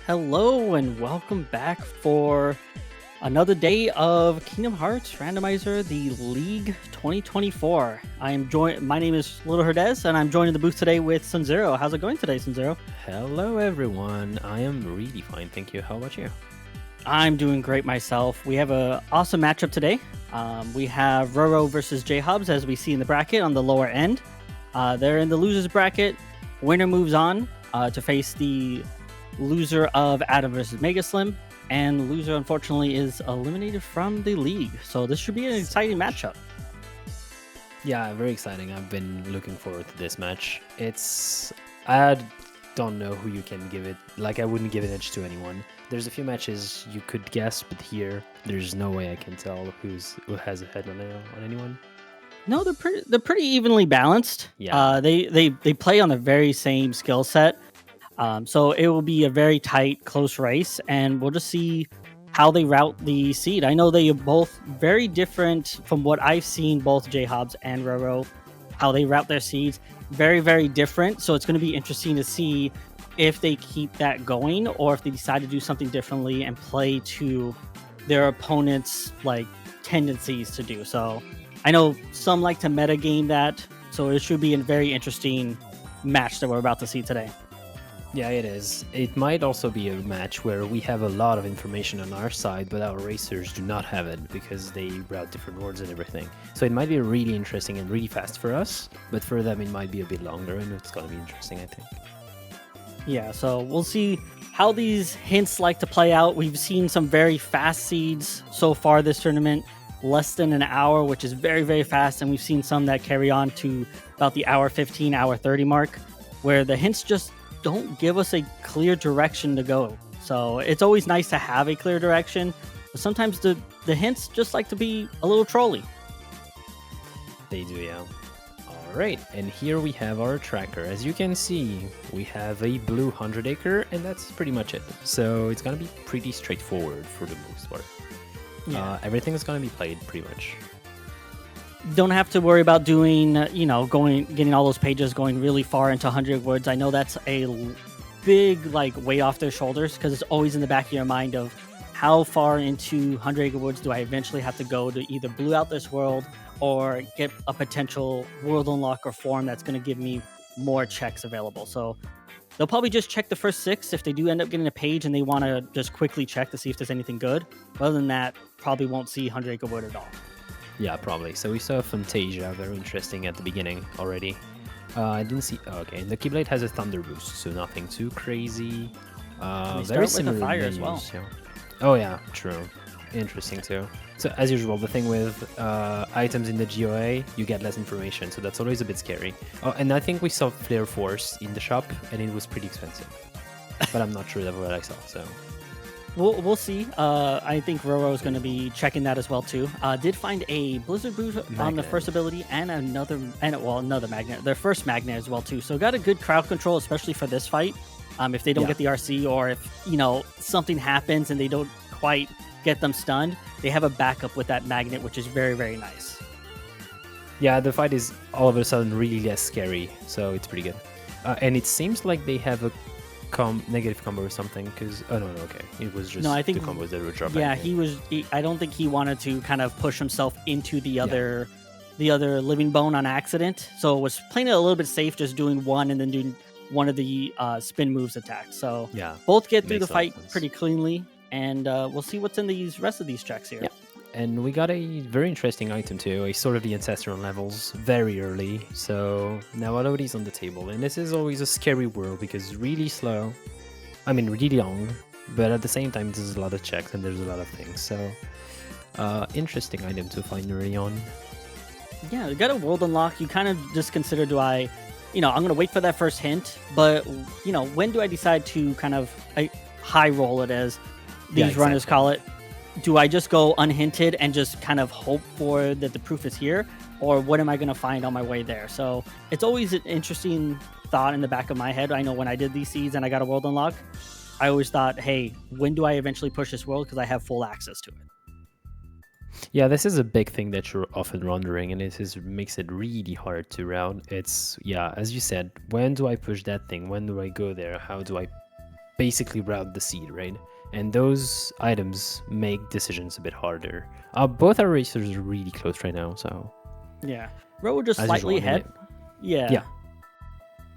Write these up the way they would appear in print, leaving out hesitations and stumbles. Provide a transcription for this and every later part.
Hello and welcome back for another day of Kingdom Hearts Randomizer, the League 2024. My name is Little Herdez, and I'm joined in the booth today with Sunzero. How's it going today, Sunzero? Hello, everyone. I am really fine, thank you. How about you? I'm doing great myself. We have an awesome matchup today. We have Roro versus JHobz, as we see in the bracket on the lower end. They're in the losers bracket. Winner moves on to face the loser of Adam versus Mega Slim, and the loser unfortunately is eliminated from the league. So this should be an exciting matchup. Yeah, very exciting. I've been looking forward to this match. I don't know who you can give it. Like, I wouldn't give an edge to anyone. There's a few matches you could guess, but here there's no way I can tell who has a head on anyone. No, they're pretty evenly balanced. Yeah. They play on the very same skill set. So it will be a very tight, close race, and we'll just see how they route the seed. I know they are both very different from what I've seen, both JHobz and Roro, how they route their seeds. Very, very different. So it's going to be interesting to see if they keep that going or if they decide to do something differently and play to their opponent's tendencies to do. So I know some like to meta game that, so it should be a very interesting match that we're about to see today. Yeah, it is. It might also be a match where we have a lot of information on our side, but our racers do not have it because they route different words and everything. So it might be really interesting and really fast for us, but for them it might be a bit longer, and it's going to be interesting, I think. Yeah, so we'll see how these hints like to play out. We've seen some very fast seeds so far this tournament, less than an hour, which is very, very fast, and we've seen some that carry on to about the hour 15, hour 30 mark, where the hints just don't give us a clear direction to go. So it's always nice to have a clear direction, but sometimes the hints just like to be a little trolly. They do, yeah. All right, and here we have our tracker. As you can see, we have a blue 100 acre, and that's pretty much it. So it's gonna be pretty straightforward for the most part. Yeah. Everything is gonna be played pretty much. Don't have to worry about doing, getting all those pages going really far into 100 words. I know that's a big weight off their shoulders because it's always in the back of your mind of how far into 100 words do I eventually have to go to either blue out this world or get a potential world unlock or form that's going to give me more checks available. So they'll probably just check the first 6 if they do end up getting a page and they want to just quickly check to see if there's anything good. Other than that, probably won't see 100 word at all. Yeah, probably. So we saw Fantasia, very interesting at the beginning already. I didn't see... Oh, okay, the Keyblade has a Thunder Boost, so nothing too crazy. Very similar with the fire as well. Yeah. Oh yeah, true. Interesting too. So as usual, the thing with items in the GOA, you get less information, so that's always a bit scary. Oh, and I think we saw Flare Force in the shop, and it was pretty expensive. But I'm not sure that's what I saw, so... We'll see. I think Roro is going to be checking that as well too. Did find a Blizzard Boost on the first ability and another magnet. Their first magnet as well too. So got a good crowd control, especially for this fight. If they don't get the RC or if something happens and they don't quite get them stunned, they have a backup with that magnet, which is very, very nice. Yeah, the fight is all of a sudden really less scary, so it's pretty good. And it seems like they have a negative combo or something, because okay, it was just I think the combos that were dropping. Yeah, I don't think he wanted to kind of push himself into the other living bone on accident, so was playing it a little bit safe, just doing one and then doing one of the spin moves attacks. So yeah, both get through the fight pretty cleanly, and we'll see what's in these rest of these checks here. Yeah. And we got a very interesting item too, a sort of the ancestral levels very early. So now all of these on the table, and this is always a scary world because it's really slow. I mean, really long, but at the same time, there's a lot of checks and there's a lot of things. So interesting item to find early on. Yeah, you got a world unlock. You kind of just consider, I'm going to wait for that first hint, but when do I decide to kind of high roll it, as these runners call it? Do I just go unhinted and just kind of hope for that the proof is here, or what am I going to find on my way there? So it's always an interesting thought in the back of my head. I know when I did these seeds and I got a world unlock, I always thought, hey, when do I eventually push this world? Because I have full access to it. Yeah, this is a big thing that you're often wondering, and makes it really hard to route. It's, as you said, when do I push that thing? When do I go there? How do I basically route the seed, right? And those items make decisions a bit harder. Both our racers are really close right now, so yeah, Ro just as slightly usual, I mean, ahead.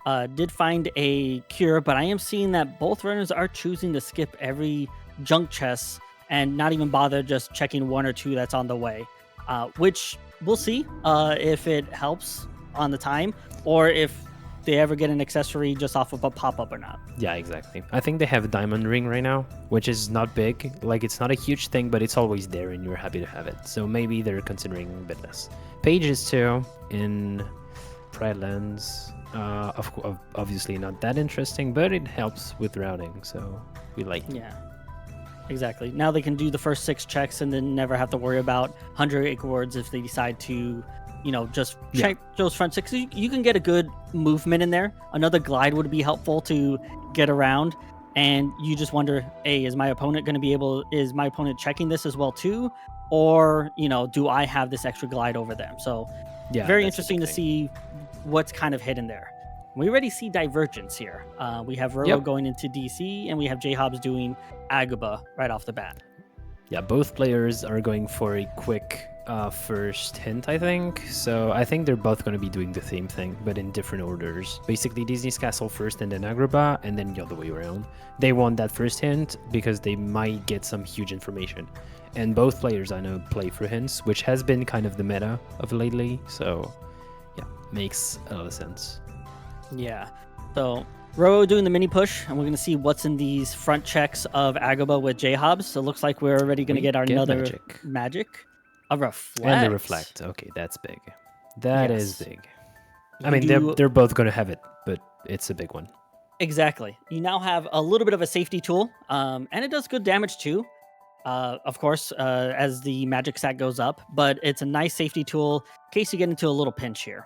Yeah. Did find a cure, but I am seeing that both runners are choosing to skip every junk chest and not even bother just checking one or two that's on the way, which we'll see if it helps on the time or if they ever get an accessory just off of a pop-up or not. Yeah, exactly. I think they have a diamond ring right now, which is not big. Like, it's not a huge thing, but it's always there and you're happy to have it. So maybe they're considering a bit less. Pages too in Pride Lands. Obviously not that interesting, but it helps with routing, so we like it. Yeah, exactly. Now they can do the first 6 checks and then never have to worry about 100 acre words if they decide to, just check those front 6. You can get a good movement in there. Another glide would be helpful to get around, and you just wonder, is my opponent checking this as well too, or do I have this extra glide over them? So Yeah, very interesting to see what's kind of hidden there. We already see divergence here. We have Roro going into DC, and we have JHobz doing Agrabah right off the bat. Yeah, both players are going for a quick first hint, I think. So I think they're both going to be doing the same thing, but in different orders. Basically, Disney's Castle first, and then Agrabah, and then the other way around. They want that first hint because they might get some huge information. And both players, I know, play for hints, which has been kind of the meta of lately. So yeah, makes a lot of sense. Yeah. So Roro doing the mini push, and we're going to see what's in these front checks of Agrabah with JHobz. So it looks like we're already going to get another magic. A reflect. And the reflect. Okay, that's big. That is big. I mean, they're both going to have it, but it's a big one. Exactly. You now have a little bit of a safety tool, and it does good damage too. Of course, as the magic stack goes up, but it's a nice safety tool in case you get into a little pinch here.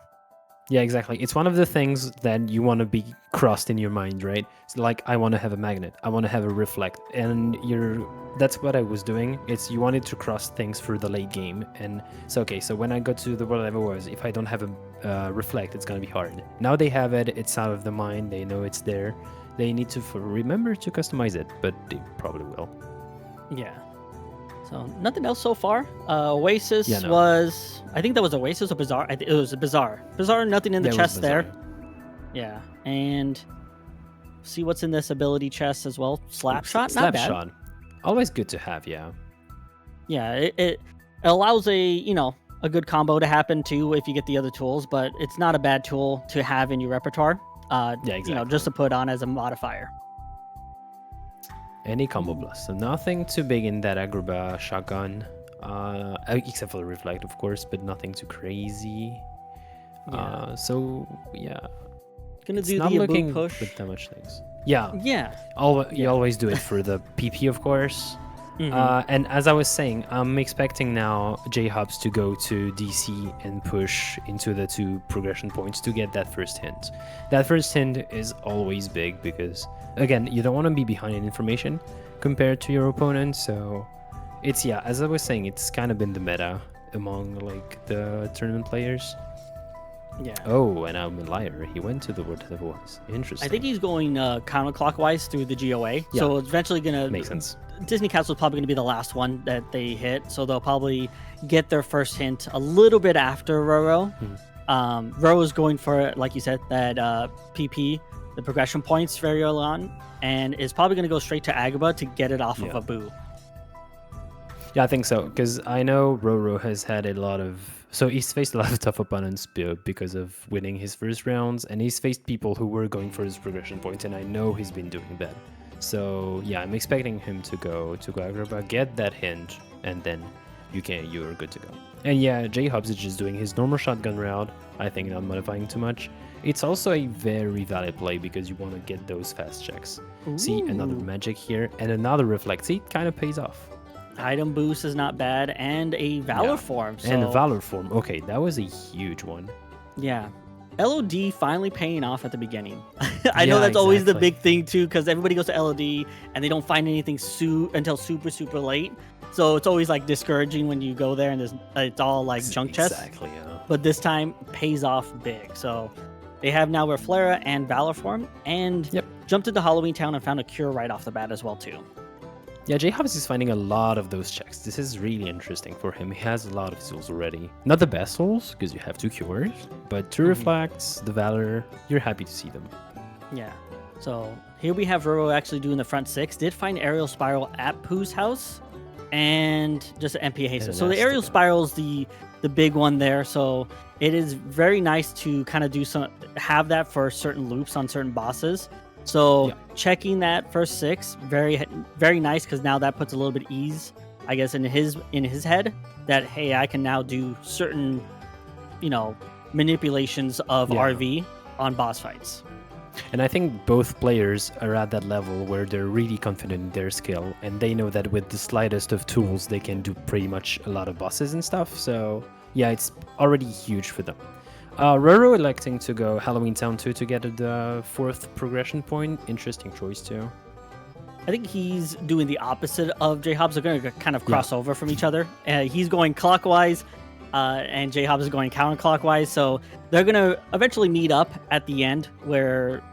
Yeah, exactly. It's one of the things that you want to be crossed in your mind, right? It's like, I want to have a magnet, I want to have a reflect, and that's what I was doing. It's you wanted to cross things for the late game, and so when I got to the world level was, if I don't have a reflect, it's gonna be hard. Now they have it, it's out of the mind, they know it's there. They need to remember to customize it, but they probably will. Yeah. So nothing else so far. Oasis was, I think that was Oasis or Bazaar. It was a Bazaar. Bazaar, nothing in the chest there. Yeah, and see what's in this ability chest as well. Slapshot, not bad. Slapshot, always good to have. Yeah. Yeah, it allows a good combo to happen too if you get the other tools, but it's not a bad tool to have in your repertoire. Yeah, exactly. Just to put on as a modifier. Any combo plus, so nothing too big in that Agrabah shotgun, except for the reflect, of course, but nothing too crazy. Yeah. So yeah, gonna it's do not the looking push with that much things. Yeah. You Yeah. always do it for the PP, of course. And as I was saying, I'm expecting now JHobz to go to DC and push into the 2 progression points to get that first hint. That first hint is always big because, again, you don't want to be behind in information compared to your opponent. So it's, as I was saying, it's kind of been the meta among like the tournament players. Yeah. Oh, and I'm a liar. He went to the world level ones. Interesting. I think he's going counterclockwise through the GOA. Yeah. So it's eventually gonna make sense. Disney Castle is probably gonna be the last one that they hit. So they'll probably get their first hint a little bit after Roro. Roro is going for, like you said, that PP, the progression points very early on, and is probably gonna go straight to Agrabah to get it off of a boo. Yeah, I think so, because I know Roro has had a lot of... So he's faced a lot of tough opponents because of winning his first rounds, and he's faced people who were going for his progression points, and I know he's been doing that. So yeah, I'm expecting him to go to Agrabah, get that hint, and then you're good to go. And yeah, JHobz is just doing his normal shotgun route, I think not modifying too much. It's also a very valid play because you want to get those fast checks. Ooh. See, another magic here, and another reflect. See, it kind of pays off. Item boost is not bad, and a Valor form. So... And a Valor form. Okay, that was a huge one. Yeah. LOD finally paying off at the beginning. I know that's always the big thing too, because everybody goes to LOD and they don't find anything until super, super late. So it's always like discouraging when you go there and it's all like junk chests. Exactly, yeah. But this time pays off big. So they have now Reflera and Valor form, and jumped into Halloween Town and found a cure right off the bat as well too. Yeah, JHobz is finding a lot of those checks. This is really interesting for him. He has a lot of tools already. Not the best tools, because you have 2 cures, but 2 reflects, the Valor, you're happy to see them. Yeah. So here we have Roro actually doing the front 6. Did find Aerial Spiral at Pooh's house and just an MP Haste. So the Aerial Spiral is the big one there. So it is very nice to kind of have that for certain loops on certain bosses. So checking that first 6, very very nice, because now that puts a little bit of ease, I guess, in his head that, hey, I can now do certain, manipulations of RV on boss fights. And I think both players are at that level where they're really confident in their skill, and they know that with the slightest of tools they can do pretty much a lot of bosses and stuff. So yeah, it's already huge for them. Roro electing to go Halloween Town 2 to get the 4th progression point. Interesting choice too. I think he's doing the opposite of JHobz. They're going to kind of cross over from each other. He's going clockwise, and JHobz is going counterclockwise. So they're going to eventually meet up at the end, where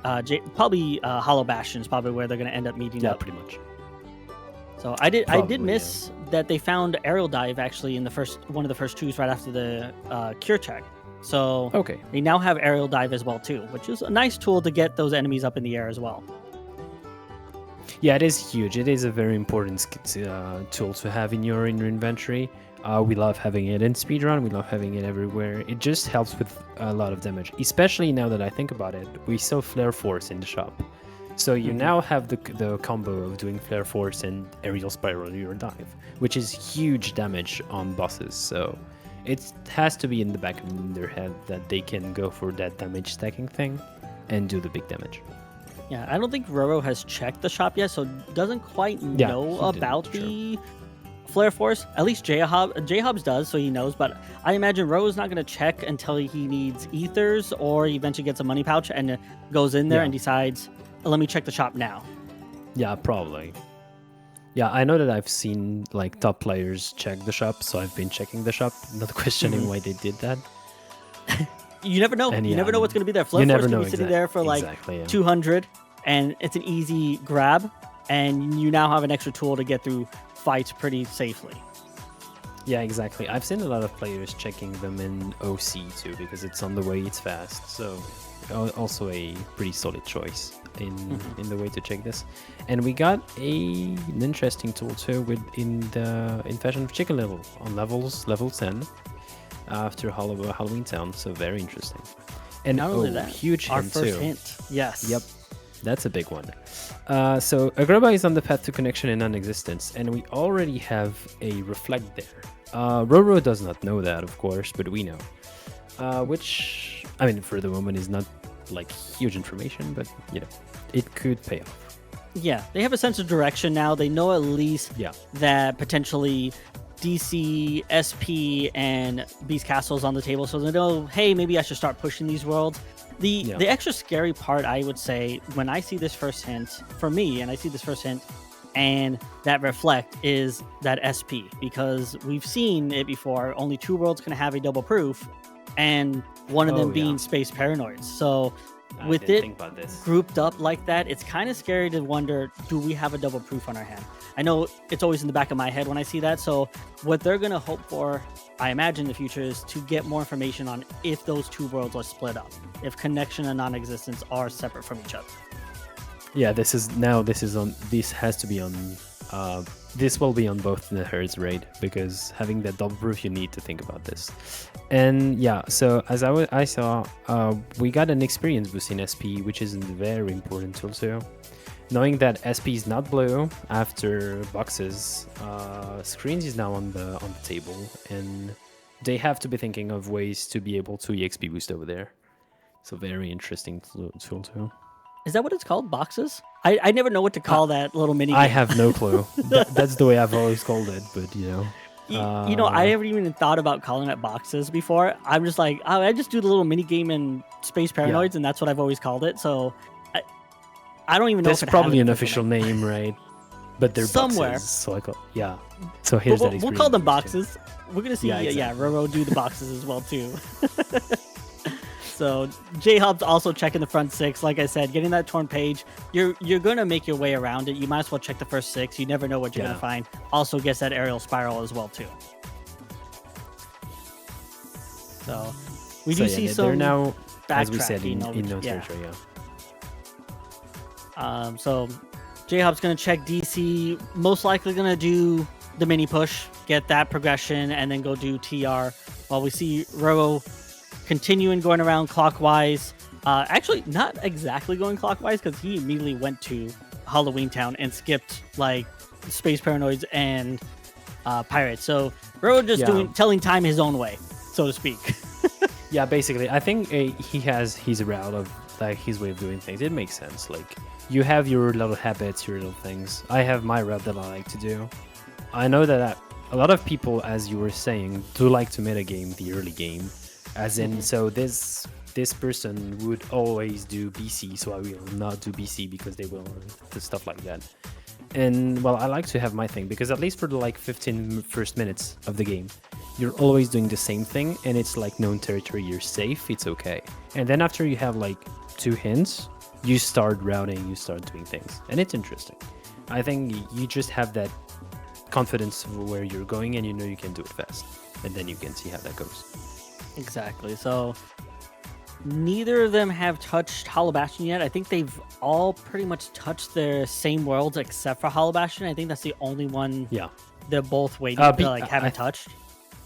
probably Hollow Bastion is probably where they're going to end up meeting up. Yeah, pretty much. So I did miss that they found Aerial Dive actually in one of the first 2s right after the cure check. So they now have Aerial Dive as well too, which is a nice tool to get those enemies up in the air as well. Yeah, it is huge. It is a very important tool to have in your inventory. We love having it in speedrun. We love having it everywhere. It just helps with a lot of damage, especially now that I think about it. We saw Flare Force in the shop. So you now have the combo of doing Flare Force and Aerial Spiral your dive, which is huge damage on bosses. So it has to be in the back of their head that they can go for that damage stacking thing and do the big damage. Yeah, I don't think Roro has checked the shop yet, so doesn't quite know about the Flare Force. At least JHobz does, so he knows. But I imagine Roro's not going to check until he needs ethers, or he eventually gets a money pouch and goes in there and decides, let me check the shop now. Yeah, probably. Yeah, I know that I've seen like top players check the shop, so I've been checking the shop, not questioning why they did that. You never know. You never know what's going to be there. Flare Force can be sitting there for like 200, and it's an easy grab, and you now have an extra tool to get through fights pretty safely. Yeah, exactly. I've seen a lot of players checking them in OC too, because it's on the way, it's fast. So also a pretty solid choice in the way to check this. And we got an interesting tool too in Fashion of Chicken level on level 10 after Halloween Town. So very interesting. And not only that, huge our hint first too. hint. Yes. Yep. That's a big one. So Agrabah is on the path to connection and non-existence, and we already have a reflect there. Roro does not know that, of course, but we know. Which, I mean, for the moment is not like huge information, but it could pay off. Yeah, they have a sense of direction now. They know at least that potentially DC, SP, and Beast Castle is on the table, so they know, hey, maybe I should start pushing these worlds. The extra scary part, I would say, when I see this first hint, for me, and I see this first hint, and that reflect is that SP, because we've seen it before. Only 2 worlds can have a double proof, and one of them being Space Paranoids. So with it grouped up like that, it's kind of scary to wonder, do we have a double proof on our hand? I know it's always in the back of my head when I see that. So what they're going to hope for, I imagine in the future, is to get more information on if those 2 worlds are split up, if connection and non-existence are separate from each other. Yeah, this has to be on, this will be on both the herds, right? Because having that double proof, you need to think about this. And yeah, so as I saw, we got an experience boost in SP, which is a very important tool too. Knowing that SP is not blue after boxes, screens is now on the table, and they have to be thinking of ways to be able to EXP boost over there. So very interesting tool too. Is that what it's called? Boxes? I never know what to call that little mini game. I have no clue. That's the way I've always called it, but I haven't even thought about calling it boxes before. I'm just like, I just do the little mini game in Space Paranoids, and that's what I've always called it. So I don't even know. There's probably an official name, right? But they're somewhere. Boxes, so So here's that experience. We'll call them boxes. We're gonna see. Roro do the boxes as well too. So JHobz also checking the front 6. Like I said, getting that torn page, you're gonna make your way around it. You might as well check the first 6. You never know what you're gonna find. Also gets that aerial spiral as well too. So we do see some. They're now, as we said, backtracking in no territory. So JHobz gonna check DC. Most likely gonna do the mini push, get that progression, and then go do TR. While we see Roro continuing going around clockwise. Actually, not exactly going clockwise because he immediately went to Halloween Town and skipped like Space Paranoids and Pirates. So Roro just telling time his own way, so to speak. Yeah, basically, I think he has his route of like his way of doing things. It makes sense. Like you have your little habits, your little things. I have my route that I like to do. I know that a lot of people, as you were saying, do like to metagame the early game. As in, so this person would always do BC, so I will not do BC because they will, stuff like that. And well, I like to have my thing because at least for the like 15 first minutes of the game, you're always doing the same thing and it's like known territory, you're safe, it's okay. And then after you have like 2 hints, you start routing, you start doing things, and it's interesting. I think you just have that confidence of where you're going and you know you can do it fast, and then you can see how that goes. Exactly. So neither of them have touched Hollow Bastion yet. I think they've all pretty much touched their same worlds except for Hollow Bastion. I think that's the only one they're both waiting to like haven't touched.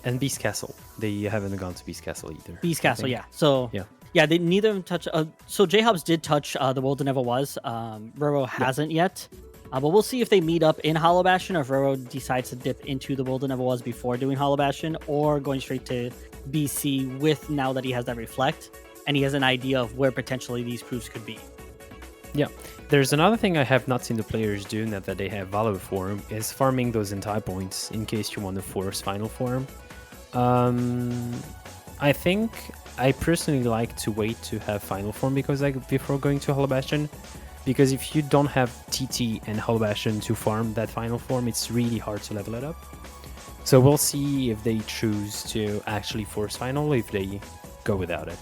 And Beast Castle. They haven't gone to Beast Castle either. Beast Castle, yeah. So they neither of them touch. So JHobz did touch the world that never was. Roro hasn't yet. But we'll see if they meet up in Hollow Bastion or if Roro decides to dip into the world that never was before doing Hollow Bastion, or going straight to BC with now that he has that reflect and he has an idea of where potentially these proofs could be. Yeah. There's another thing I have not seen the players do now that they have Valor form is farming those entire points in case you want to force final form. I think I personally like to wait to have final form before going to Hollow Bastion. Because if you don't have TT and Hollow Bastion to farm that final form, it's really hard to level it up. So we'll see if they choose to actually force final, if they go without it.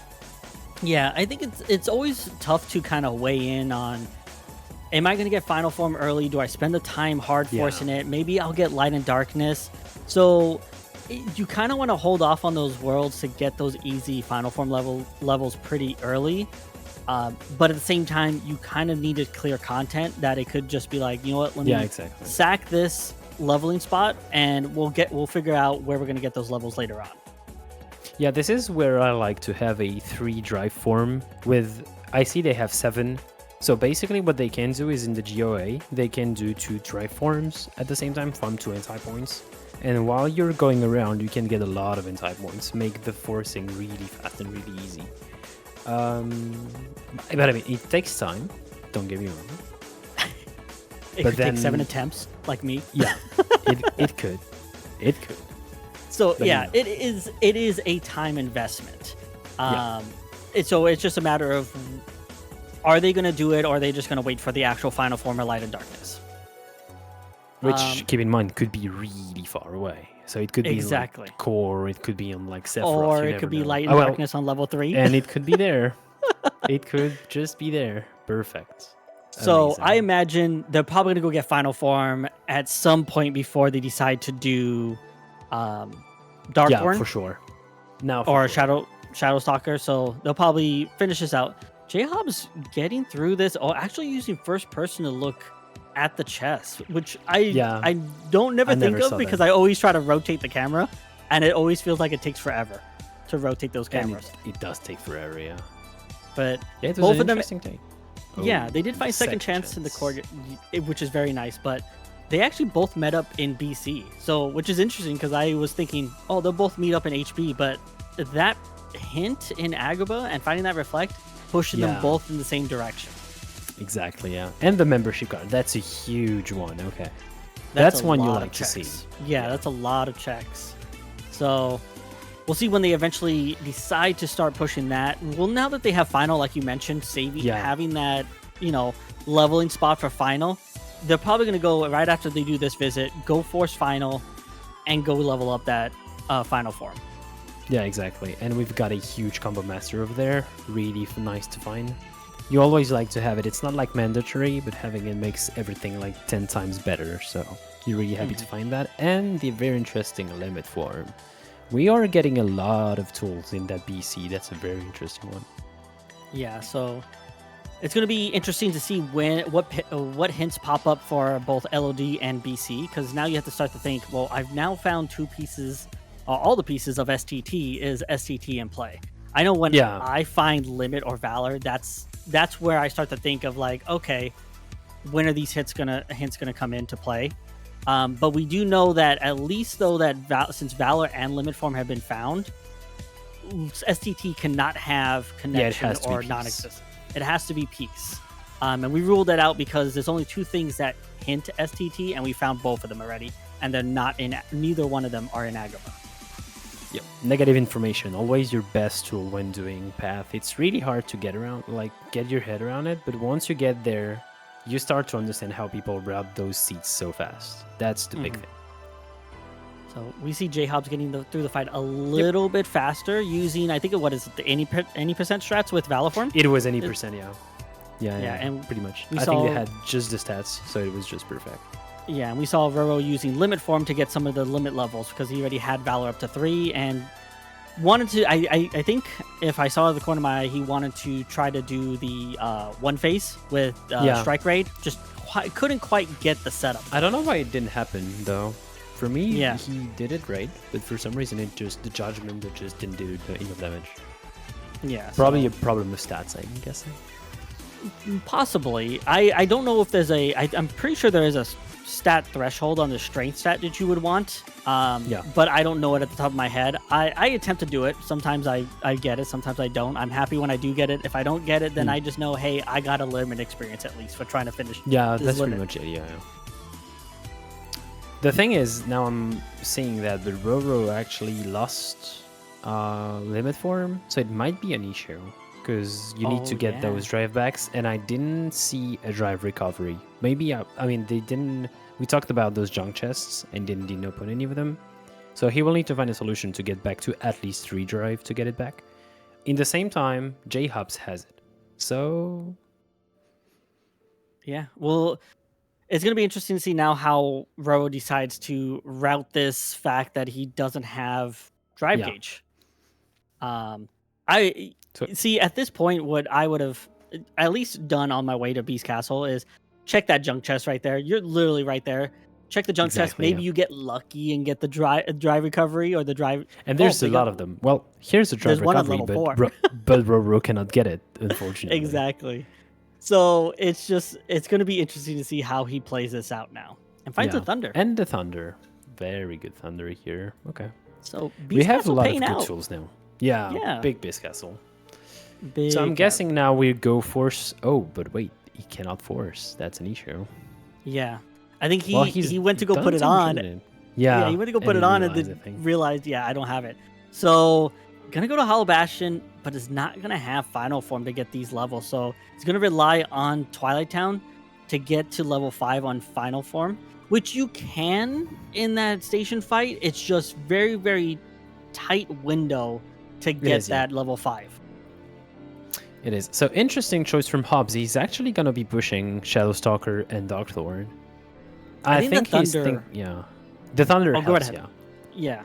Yeah, I think it's always tough to kind of weigh in on, am I going to get final form early? Do I spend the time hard forcing it? Maybe I'll get light and darkness. So you kind of want to hold off on those worlds to get those easy final form levels pretty early. But at the same time, you kind of needed clear content that it could just be like, you know what, let me sack this leveling spot and we'll figure out where we're going to get those levels later on. Yeah, this is where I like to have a 3 drive form with, I see they have 7. So basically what they can do is in the GOA, they can do 2 drive forms at the same time, farm 2 anti-points. And while you're going around, you can get a lot of anti-points, make the forcing really fast and really easy. But I mean, it takes time. Don't get me wrong. It could take 7 attempts, like me. Yeah, it could. It could. So but yeah, it is a time investment. So it's just a matter of, are they going to do it, or are they just going to wait for the actual final form of Light and Darkness? Which, keep in mind, could be really far away. So it could be like core, it could be on like Sephiroth. Or it could be Light and Darkness on level 3. And it could be there. It could just be there. Perfect. So amazing. I imagine they're probably going to go get final form at some point before they decide to do Darkborn. Yeah, for sure. Or Shadow Stalker. So they'll probably finish this out. JHobz getting through this, actually using first person to look at the chest, which I never think of because I always try to rotate the camera, and it always feels like it takes forever to rotate those cameras. It does take forever, yeah. But yeah, it was both an of them, interesting take. Yeah, they did find second chance in the court, which is very nice. But they actually both met up in BC, so which is interesting because I was thinking, oh, they'll both meet up in HB, but that hint in Agrabah and finding that reflect pushing them both in the same direction. Exactly, yeah. And the membership card, that's a huge one. Okay, that's one you like to see. Yeah, that's a lot of checks. So we'll see when they eventually decide to start pushing that. Well, now that they have final, like you mentioned, having that, leveling spot for final, they're probably going to go right after they do this visit, go force final, and go level up that final form. Yeah, exactly. And we've got a huge combo master over there. Really nice to find. You always like to have it. It's not like mandatory, but having it makes everything like 10 times better. So you're really happy to find that. And the very interesting limit form. We are getting a lot of tools in that BC. That's a very interesting one. Yeah, so it's going to be interesting to see what hints pop up for both LOD and BC, because now you have to start to think, well, I've now found two pieces, all the pieces of STT is STT in play. I know when I find limit or valor, that's where I start to think of like, okay, when are these hints gonna come into play? But we do know that at least though that since valor and limit form have been found, STT cannot have connection or non-existent. It has to be peace. And we ruled that out because there's only two things that hint STT, and we found both of them already, and they're not in. Neither one of them are in Agrabah. Yep. Negative information, always your best tool when doing path. It's really hard to get around, like get your head around it, but once you get there, you start to understand how people route those seats so fast. That's the big thing. So we see JHobz getting through the fight a little bit faster using, I think, what is it, the any percent strats with Valor form? It was any percent, yeah. Yeah, and pretty much. I think they had just the stats, so it was just perfect. Yeah, and we saw Roro using limit form to get some of the limit levels because he already had Valor up to 3 and wanted to. I think if I saw the corner of my eye, he wanted to try to do the one face with strike raid. Just couldn't quite get the setup. I don't know why it didn't happen though. For me, he did it right, but for some reason it just the judgment that just didn't do enough damage. Yeah, probably a problem with stats, I'm guessing. Possibly. I don't know if there's I'm pretty sure there is a stat threshold on the strength stat that you would want. But I don't know it at the top of my head. I attempt to do it. Sometimes I get it. Sometimes I don't. I'm happy when I do get it. If I don't get it, then I just know, hey, I got a limit experience at least for trying to finish. Yeah, that's limit. pretty much it. Yeah. The thing is, now I'm seeing that the Roro actually lost limit form, so it might be an issue. Because you need to get those drive backs, and I didn't see a drive recovery. Maybe, I mean, they didn't... We talked about those junk chests, and didn't open any of them. So he will need to find a solution to get back to at least 3 drive to get it back. In the same time, JHobz has it. So... Yeah, well, it's going to be interesting to see now how Roro decides to route this fact that he doesn't have drive gauge. See, at this point, what I would have at least done on my way to Beast Castle is check that junk chest right there. You're literally right there. Check the junk chest. Maybe you get lucky and get the drive recovery or the drive. And there's a lot of them. Well, here's a drive recovery, but Roro cannot get it, unfortunately. Exactly. So it's going to be interesting to see how he plays this out now. And finds the Thunder. And the Thunder. Very good Thunder here. Okay. So we have a lot of good tools now. Yeah. Big Beast Castle. So I'm guessing now we go force. Oh, but wait, he cannot force. That's an issue. Yeah, I think he went to go put it on. Yeah, he went to go put it on and then realized, I don't have it. So gonna go to Hollow Bastion, but is not gonna have final form to get these levels. So he's gonna rely on Twilight Town to get to level 5 on final form, which you can in that station fight. It's just very, very tight window to get that level 5. It is. So interesting choice from JHobz. He's actually going to be pushing Shadowstalker and Darkthorn. I think he's the Thunder helps, Yeah.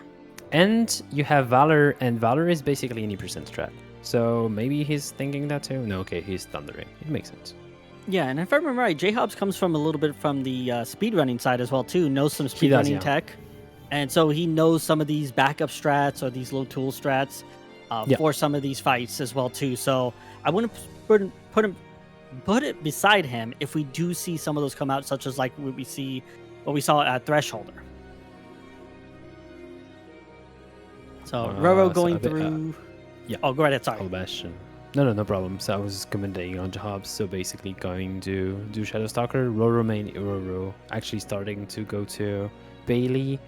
And you have Valor, and Valor is basically any percent strat. So maybe he's thinking that too. No, okay, he's Thundering. It makes sense. Yeah, and if I remember right, JHobz comes from a little bit from the speedrunning side as well too. Knows some speedrunning tech. And so he knows some of these backup strats or these low tool strats for some of these fights as well too. So I wouldn't put it beside him if we do see some of those come out, such as like what we saw at Thresholder. So Roro going through. Oh, go ahead. Sorry. Hollow Bastion. No problem. So I was commenting on JHobz. So basically going to do Shadowstalker, Roro actually starting to go to Bailey.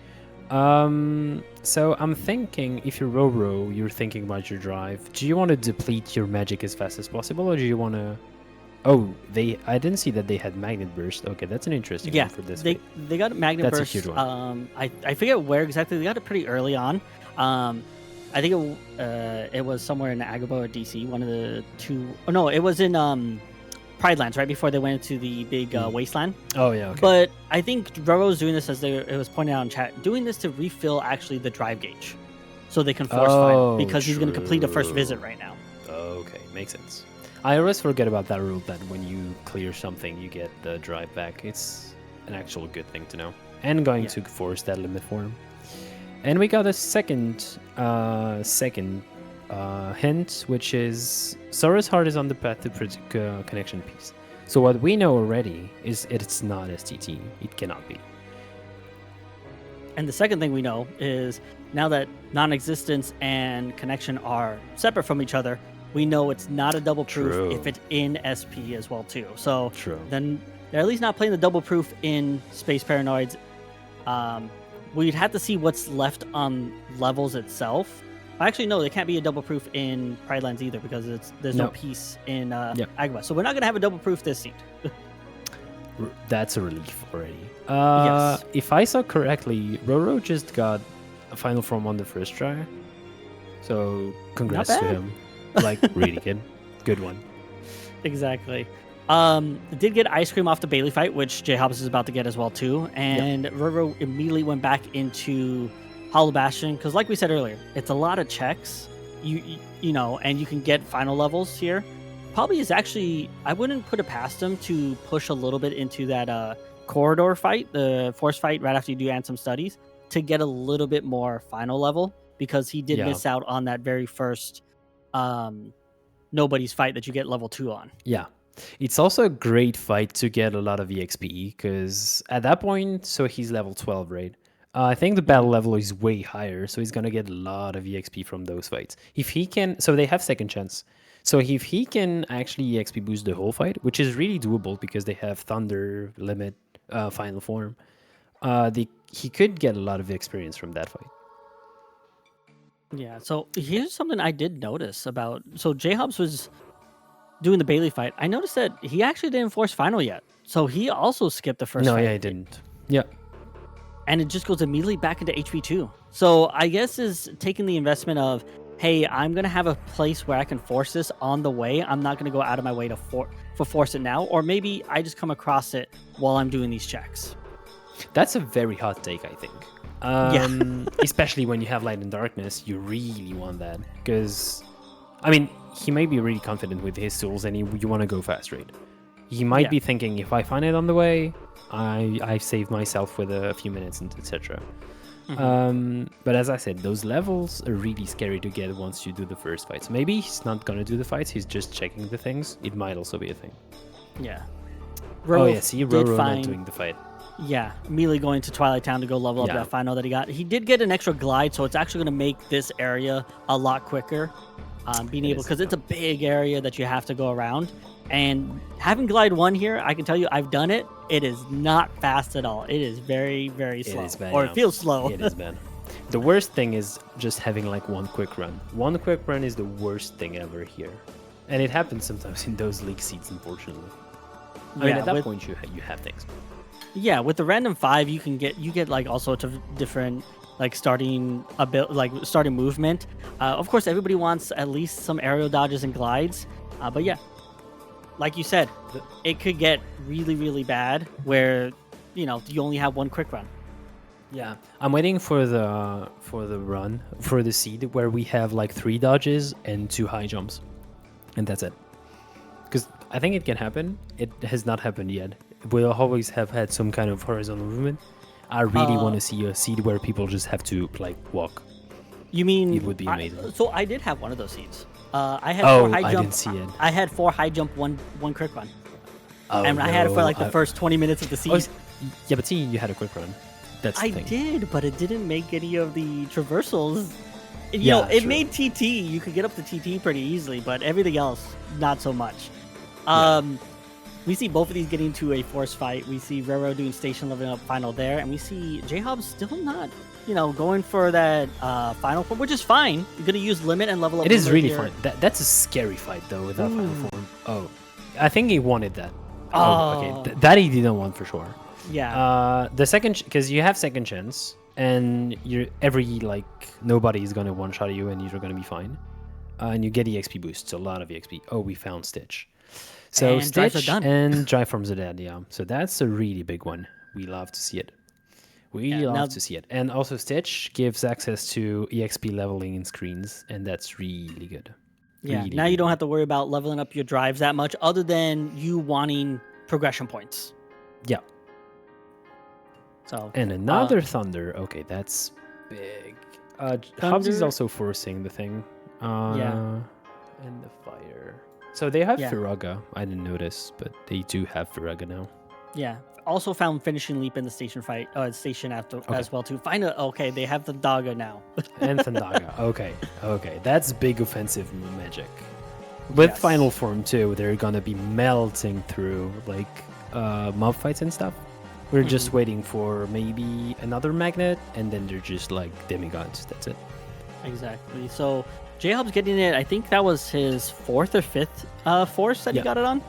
So I'm thinking, if you're Roro, you're thinking about your drive. Do you want to deplete your magic as fast as possible, or do you want to... Oh, I didn't see that they had Magnet Burst. Okay, that's an interesting one for this. They got Magnet Burst. That's a huge one. I forget where exactly. They got it pretty early on. I think it was somewhere in Agrabah or DC, one of the two. Oh no, it was in Pride Lands right before they went into the big wasteland. Oh yeah. Okay. But I think Roro's doing this it was pointed out in chat, doing this to refill actually the drive gauge, so they can force fight because he's going to complete a first visit right now. Okay, makes sense. I always forget about that rule that when you clear something, you get the drive back. It's an actual good thing to know, and going to force that limit for him. And we got a second hint, which is Sora's heart is on the path to connection piece. So what we know already is it's not STT. It cannot be. And the second thing we know is now that non-existence and connection are separate from each other, we know it's not a double proof if it's in SP as well too. So then they're at least not playing the double proof in Space Paranoids. We'd have to see what's left on levels itself. Actually, no, they can't be a double proof in Pride Lands either because there's no piece in Agrabah. So we're not going to have a double proof this seed. That's a relief already. Yes. If I saw correctly, Roro just got a final form on the first try. So congrats to him. Like, really good. Good one. Exactly. Did get ice cream off the Bailey fight, which JHobz is about to get as well too. And Roro immediately went back into Hollow Bastion because, like we said earlier, it's a lot of checks. You know, and you can get final levels here. Probably is actually, I wouldn't put it past him to push a little bit into that corridor fight, the force fight right after you do Ansem studies, to get a little bit more final level because he did miss out on that very first nobody's fight that you get level 2 on. Yeah. It's also a great fight to get a lot of EXP because at that point, so he's level 12, right? I think the battle level is way higher, so he's going to get a lot of EXP from those fights. If he can, so they have second chance. So if he can actually EXP boost the whole fight, which is really doable because they have Thunder, Limit, Final Form, he could get a lot of experience from that fight. Yeah, so here's something I did notice about... So JHobz was doing the Bailey fight. I noticed that he actually didn't force final yet. So he also skipped the first fight. No, yeah, he didn't. Yeah. And it just goes immediately back into HP 2. So I guess is taking the investment of, hey, I'm going to have a place where I can force this on the way. I'm not going to go out of my way to force it now. Or maybe I just come across it while I'm doing these checks. That's a very hot take, I think. Especially when you have Light and Darkness, you really want that. Because, I mean, he may be really confident with his tools and you want to go fast, right? He might be thinking, if I find it on the way, I've saved myself with a few minutes, and etc. But as I said, those levels are really scary to get once you do the first fight. So maybe he's not going to do the fights, he's just checking the things. It might also be a thing. Yeah. See, Roro not doing the fight. Yeah, immediately going to Twilight Town to go level up that final that he got. He did get an extra glide, so it's actually going to make this area a lot quicker. Being able, because it's a big area that you have to go around. And having glide 1 here, I can tell you I've done it. It is not fast at all. It is very, very slow. It is bad, it feels slow. It is bad. The worst thing is just having like one quick run. One quick run is the worst thing ever here. And it happens sometimes in those league seats, unfortunately. I mean, at that point, you have things. Yeah, with the random 5, you get like all sorts of different like starting movement. Of course, everybody wants at least some aerial dodges and glides. But yeah, like you said, it could get really, really bad where you only have one quick run. Yeah, I'm waiting for the run for the seed where we have like 3 dodges and 2 high jumps, and that's it. Because I think it can happen. It has not happened yet. We'll always have had some kind of horizontal movement. I really want to see a seed where people just have to like walk. You mean it would be amazing? So I did have one of those seeds. I had 4 high jump. I didn't see it. I had 4 high jump, one quick run. And I had it for like the first 20 minutes of the seed. Yeah, but see, you had a quick run. That's the thing. I did, but it didn't make any of the traversals. It made TT. You could get up to TT pretty easily, but everything else, not so much. We see both of these getting to a force fight. We see Roro doing station leveling up final there, and we see JHobz still not, going for that final form, which is fine. You're gonna use limit and level up. It is really fun. That's a scary fight though without final form. Oh, I think he wanted that. Okay, that he didn't want for sure. Yeah. The second, because you have second chance, and nobody is gonna one-shot you, and you're gonna be fine. And you get EXP boosts, a lot of EXP. Oh, we found Stitch. So and Stitch and Drive Forms are dead, yeah. So that's a really big one. We love to see it. We love to see it. And also Stitch gives access to EXP leveling in screens, and that's really good. Yeah, really now you don't have to worry about leveling up your drives that much, other than you wanting progression points. Yeah. So and another Thunder. Okay, that's big. JHobz is also forcing the thing. And the Fire. So they have Firaga. I didn't notice, but they do have Firaga now. Yeah. Also found Finishing Leap in the station fight, station after as well too. They have the Daga now. And Thandaga. Okay. That's big offensive magic. With Final Form too, they're gonna be melting through mob fights and stuff. We're just waiting for maybe another magnet, and then they're just like demigods. That's it. Exactly. So JHobz getting it. I think that was his 4th or 5th force that he got it on.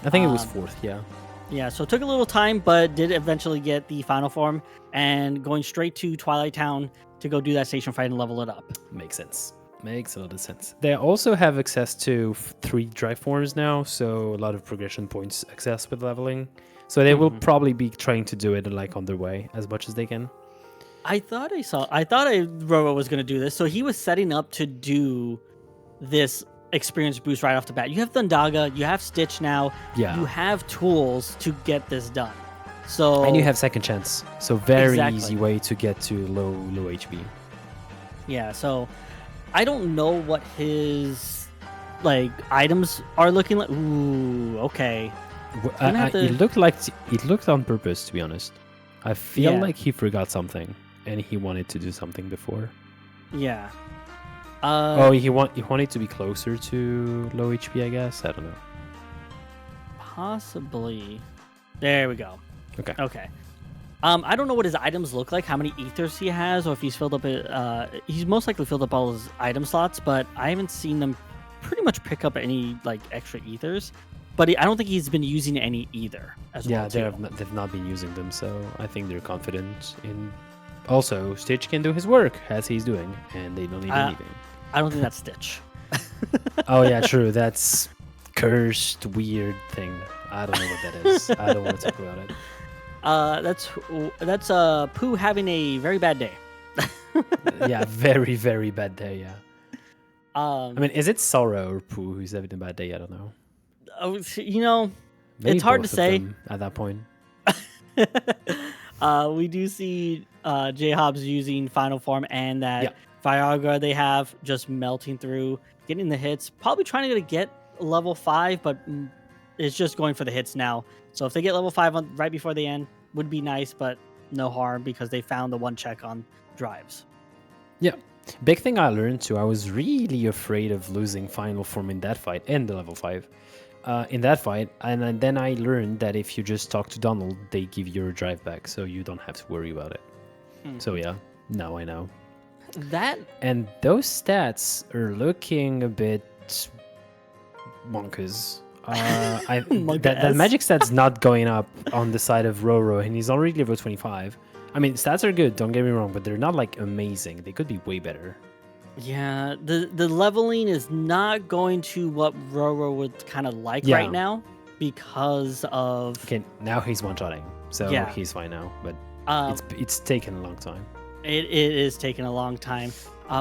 I think it was 4th. Yeah. Yeah, so it took a little time, but did eventually get the final form and going straight to Twilight Town to go do that station fight and level it up. Makes sense. Makes a lot of sense. They also have access to 3 drive forms now, so a lot of progression points access with leveling. So they will probably be trying to do it on their way as much as they can. I thought Roro was going to do this, so he was setting up to do this experience boost right off the bat. You have Thundaga, you have Stitch now, you have tools to get this done. And you have second chance, so very easy way to get to low HP. Yeah, so I don't know what his items are looking like. Ooh, okay. It looked on purpose, to be honest. I feel like he forgot something and he wanted to do something before. Yeah. He wanted to be closer to low HP, I guess. I don't know. Possibly. There we go. Okay. I don't know what his items look like, how many ethers he has, or if he's filled up. He's most likely filled up all his item slots, but I haven't seen them pretty much pick up any extra ethers. But I don't think he's been using any either. They've not been using them, so I think they're confident in. Also, Stitch can do his work as he's doing, and they don't need anything. I don't think that's Stitch. Oh yeah, true. That's cursed weird thing. I don't know what that is. I don't want to talk about it. That's Pooh having a very bad day. Yeah, very very bad day. Yeah. I mean, is it Sorrow or Pooh who's having a bad day? I don't know. Maybe it's hard to say at that point. We do see JHobz using Final Form and that Viagra they have just melting through, getting the hits. Probably trying to get level 5, but it's just going for the hits now. So if they get level 5 right before the end, would be nice, but no harm because they found the 1 check on drives. Yeah. Big thing I learned too, I was really afraid of losing Final Form in that fight and the level 5. In that fight, and then I learned that if you just talk to Donald, they give your drive back, so you don't have to worry about it. So yeah, now I know. And those stats are looking a bit bonkers. That magic stat's not going up on the side of Roro, and he's already level 25. I mean, stats are good, don't get me wrong, but they're not amazing. They could be way better. Yeah, the leveling is not going to what Roro would kind of like right now because of... Okay, now he's one-shotting, so he's fine now, but it's taken a long time. It is taking a long time.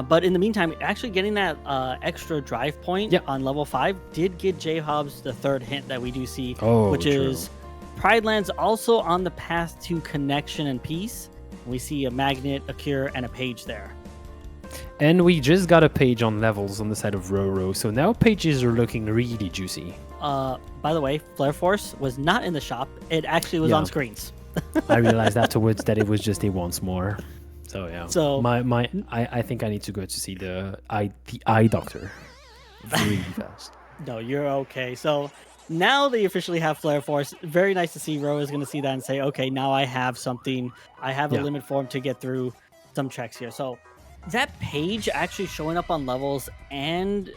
But in the meantime, actually getting that extra drive point on level 5 did get JHobz the 3rd hint that we do see, which is Pride Lands also on the path to connection and peace. We see a magnet, a cure, and a page there. And we just got a page on levels on the side of Roro, so now pages are looking really juicy. By the way, Flare Force was not in the shop. It actually was on screens. I realized afterwards that it was just a once more. So yeah. So I think I need to go to see the eye doctor really fast. No, you're okay. So now they officially have Flare Force. Very nice to see Ro is going to see that and say, okay, now I have something. I have a limit form to get through some checks here. So that page actually showing up on levels and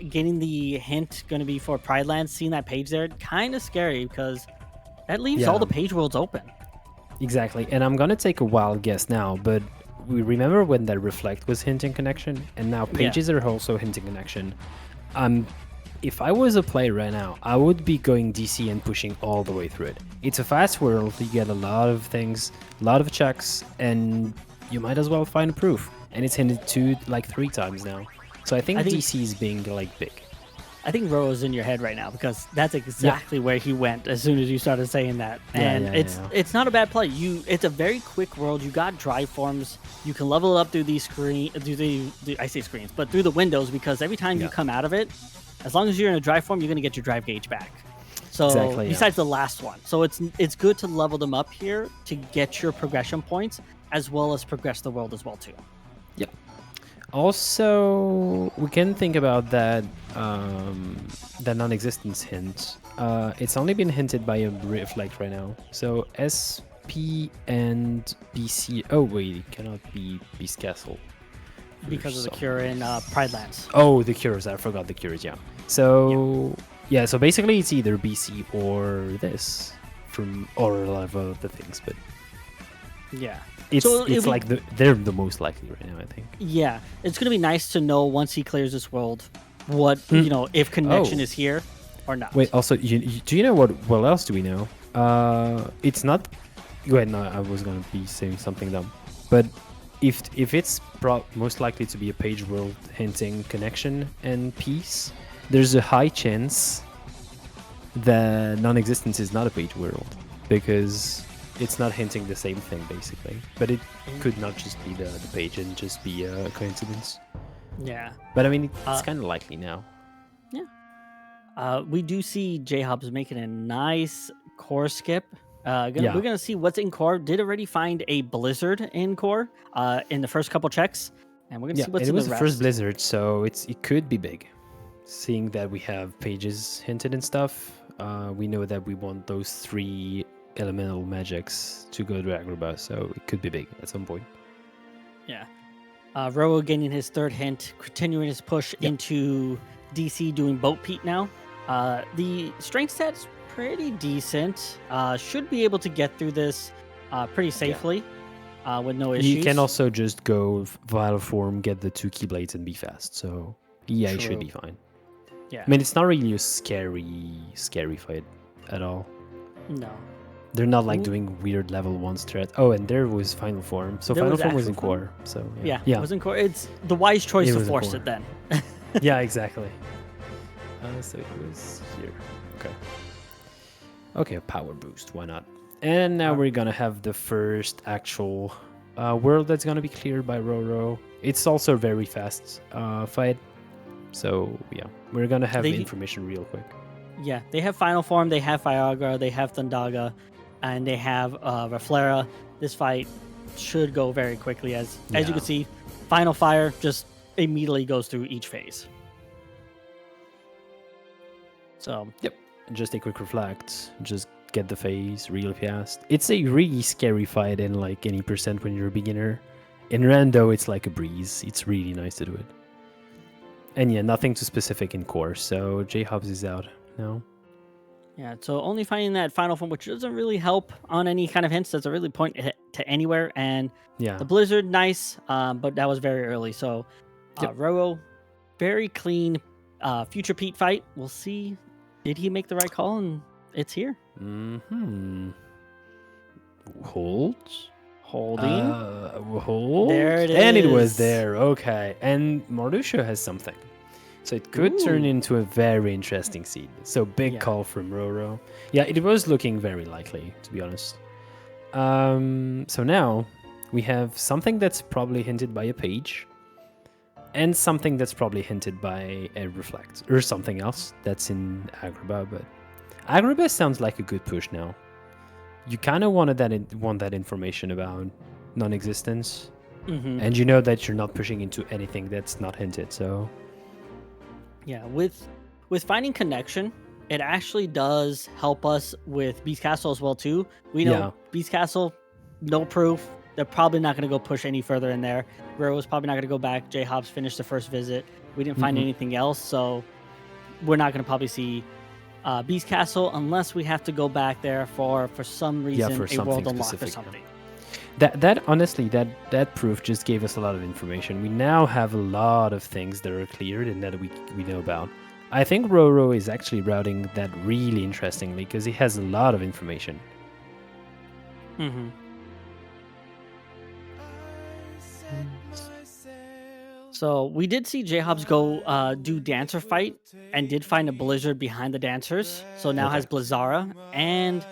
getting the hint going to be for Pride Lands, seeing that page there, kind of scary because that leaves all the page worlds open. Exactly, and I'm gonna take a wild guess now, but we remember when that reflect was hinting connection, and now pages are also hinting connection. If I was a player right now, I would be going DC and pushing all the way through it. It's a fast world, you get a lot of things, a lot of checks, and you might as well find a proof. And it's hinted 3 times now. So I think DC is being like big. I think Ro's in your head right now because that's exactly where he went as soon as you started saying that. And it's not a bad play. It's a very quick world. You got drive forms. You can level it up through these I say screens, but through the windows, because every time you come out of it, as long as you're in a drive form, you're going to get your drive gauge back. So besides the last one. So it's good to level them up here to get your progression points as well as progress the world as well too. Yep. Also, we can think about that non-existence hint. It's only been hinted by a reflect right now. So SP and BC. Oh wait, it cannot be Beast Castle because of the cure in Pride Lands. Oh, the cures. I forgot the cures. Yeah. So so basically, it's either BC or this or a lot of other things, but yeah. It's they're the most likely right now, I think. Yeah, it's gonna be nice to know once he clears this world, what if connection is here or not. Wait, also, do you know what else do we know? It's not. Wait, no, I was gonna be saying something dumb, but if it's most likely to be a page world hinting connection and peace, there's a high chance that non-existence is not a page world because it's not hinting the same thing, basically. But it could not just be the page and just be a coincidence. Yeah. But I mean, it's kind of likely now. Yeah. We do see JHobz making a nice core skip. We're going to see what's in core. Did already find a blizzard in core in the first couple checks. And we're going to see what's in the rest. It was the first blizzard, so it could be big. Seeing that we have pages hinted and stuff, we know that we want those 3 elemental magics to go to Agrabah, so it could be big at some point. Yeah. Roro gaining his 3rd hint, continuing his push into DC, doing Boat Pete now. The strength stat's pretty decent. Should be able to get through this pretty safely with no issues. You can also just go Vital Form, get the 2 Keyblades, and be fast, so yeah, it should be fine. Yeah. I mean, it's not really a scary fight at all. No. They're not like doing weird level 1 strat. Oh, and there was Final Form. So Final Form was in core. So yeah, it was in core. It's the wise choice to force it then. Yeah, exactly. So it was here. Okay, power boost. Why not? And now we're gonna have the first actual world that's gonna be cleared by Roro. It's also a very fast fight. So yeah, we're gonna have information real quick. Yeah, they have Final Form, they have Viagra, they have Thundaga, and they have Reflera. This fight should go very quickly, as you can see. Final Fire just immediately goes through each phase. So just a quick reflect, just get the phase real fast. It's a really scary fight in like any percent when you're a beginner. In Rando, it's like a breeze. It's really nice to do it. And yeah, nothing too specific in core, so JHobz is out now. Yeah, so only finding that Final Form, which doesn't really help on any kind of hints, doesn't really point to anywhere. And the Blizzard, nice, but that was very early. So Roro, very clean Future Pete fight. We'll see. Did he make the right call? And it's here. Holding. Hold. There it is. And it was there. Okay. And Marluxia has something. So it could turn into a very interesting seed. So big call from Roro. Yeah, it was looking very likely, to be honest. So now we have something that's probably hinted by a page. And something that's probably hinted by a reflect. Or something else that's in Agrabah. But Agrabah sounds like a good push now. You kind of want that information about non-existence. And you know that you're not pushing into anything that's not hinted, so... Yeah, with finding connection, it actually does help us with Beast Castle as well, too. We know Beast Castle, no proof. They're probably not going to go push any further in there. Roro's probably not going to go back. JHobz finished the first visit. We didn't find anything else, so we're not going to probably see Beast Castle unless we have to go back there for some reason for a world something unlock or specific. something. That honestly, that proof just gave us a lot of information. We now have a lot of things that are cleared and that we know about. I think Roro is actually routing that really interestingly because he has a lot of information. Mm-hmm. So we did see JHobz go do Dancer Fight and did find a Blizzard behind the dancers. So now has Blizzara and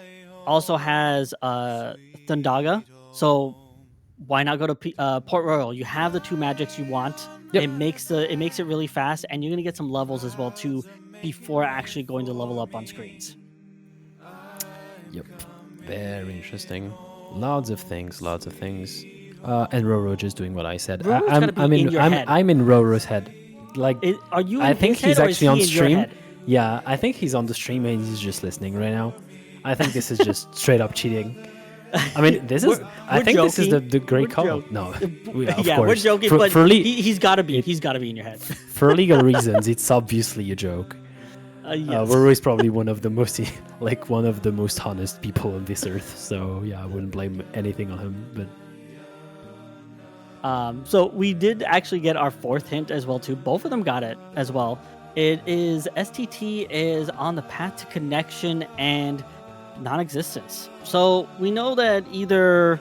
also has Thundaga. So why not go to Port Royal? You have the two magics you want. Yep. It makes it really fast, and you're gonna get some levels as well too before actually going to level up on screens. Yep, very interesting. Lots of things. And Roro just doing what I said. I'm in Roro's head. Like, are you? I think he's actually on stream. Head? Yeah, I think he's on the stream and he's just listening right now. I think this is just straight up cheating. I mean, this is. I think this is the great call. No, of course. We're joking, but he's got to be. He's got to be in your head. For legal reasons, it's obviously a joke. Yes. Roro is probably one of the most honest people on this earth. So yeah, I wouldn't blame anything on him. But so we did actually get our fourth hint as well too. Both of them got it as well. It is STT is on the path to connection and non-existence. So we know that either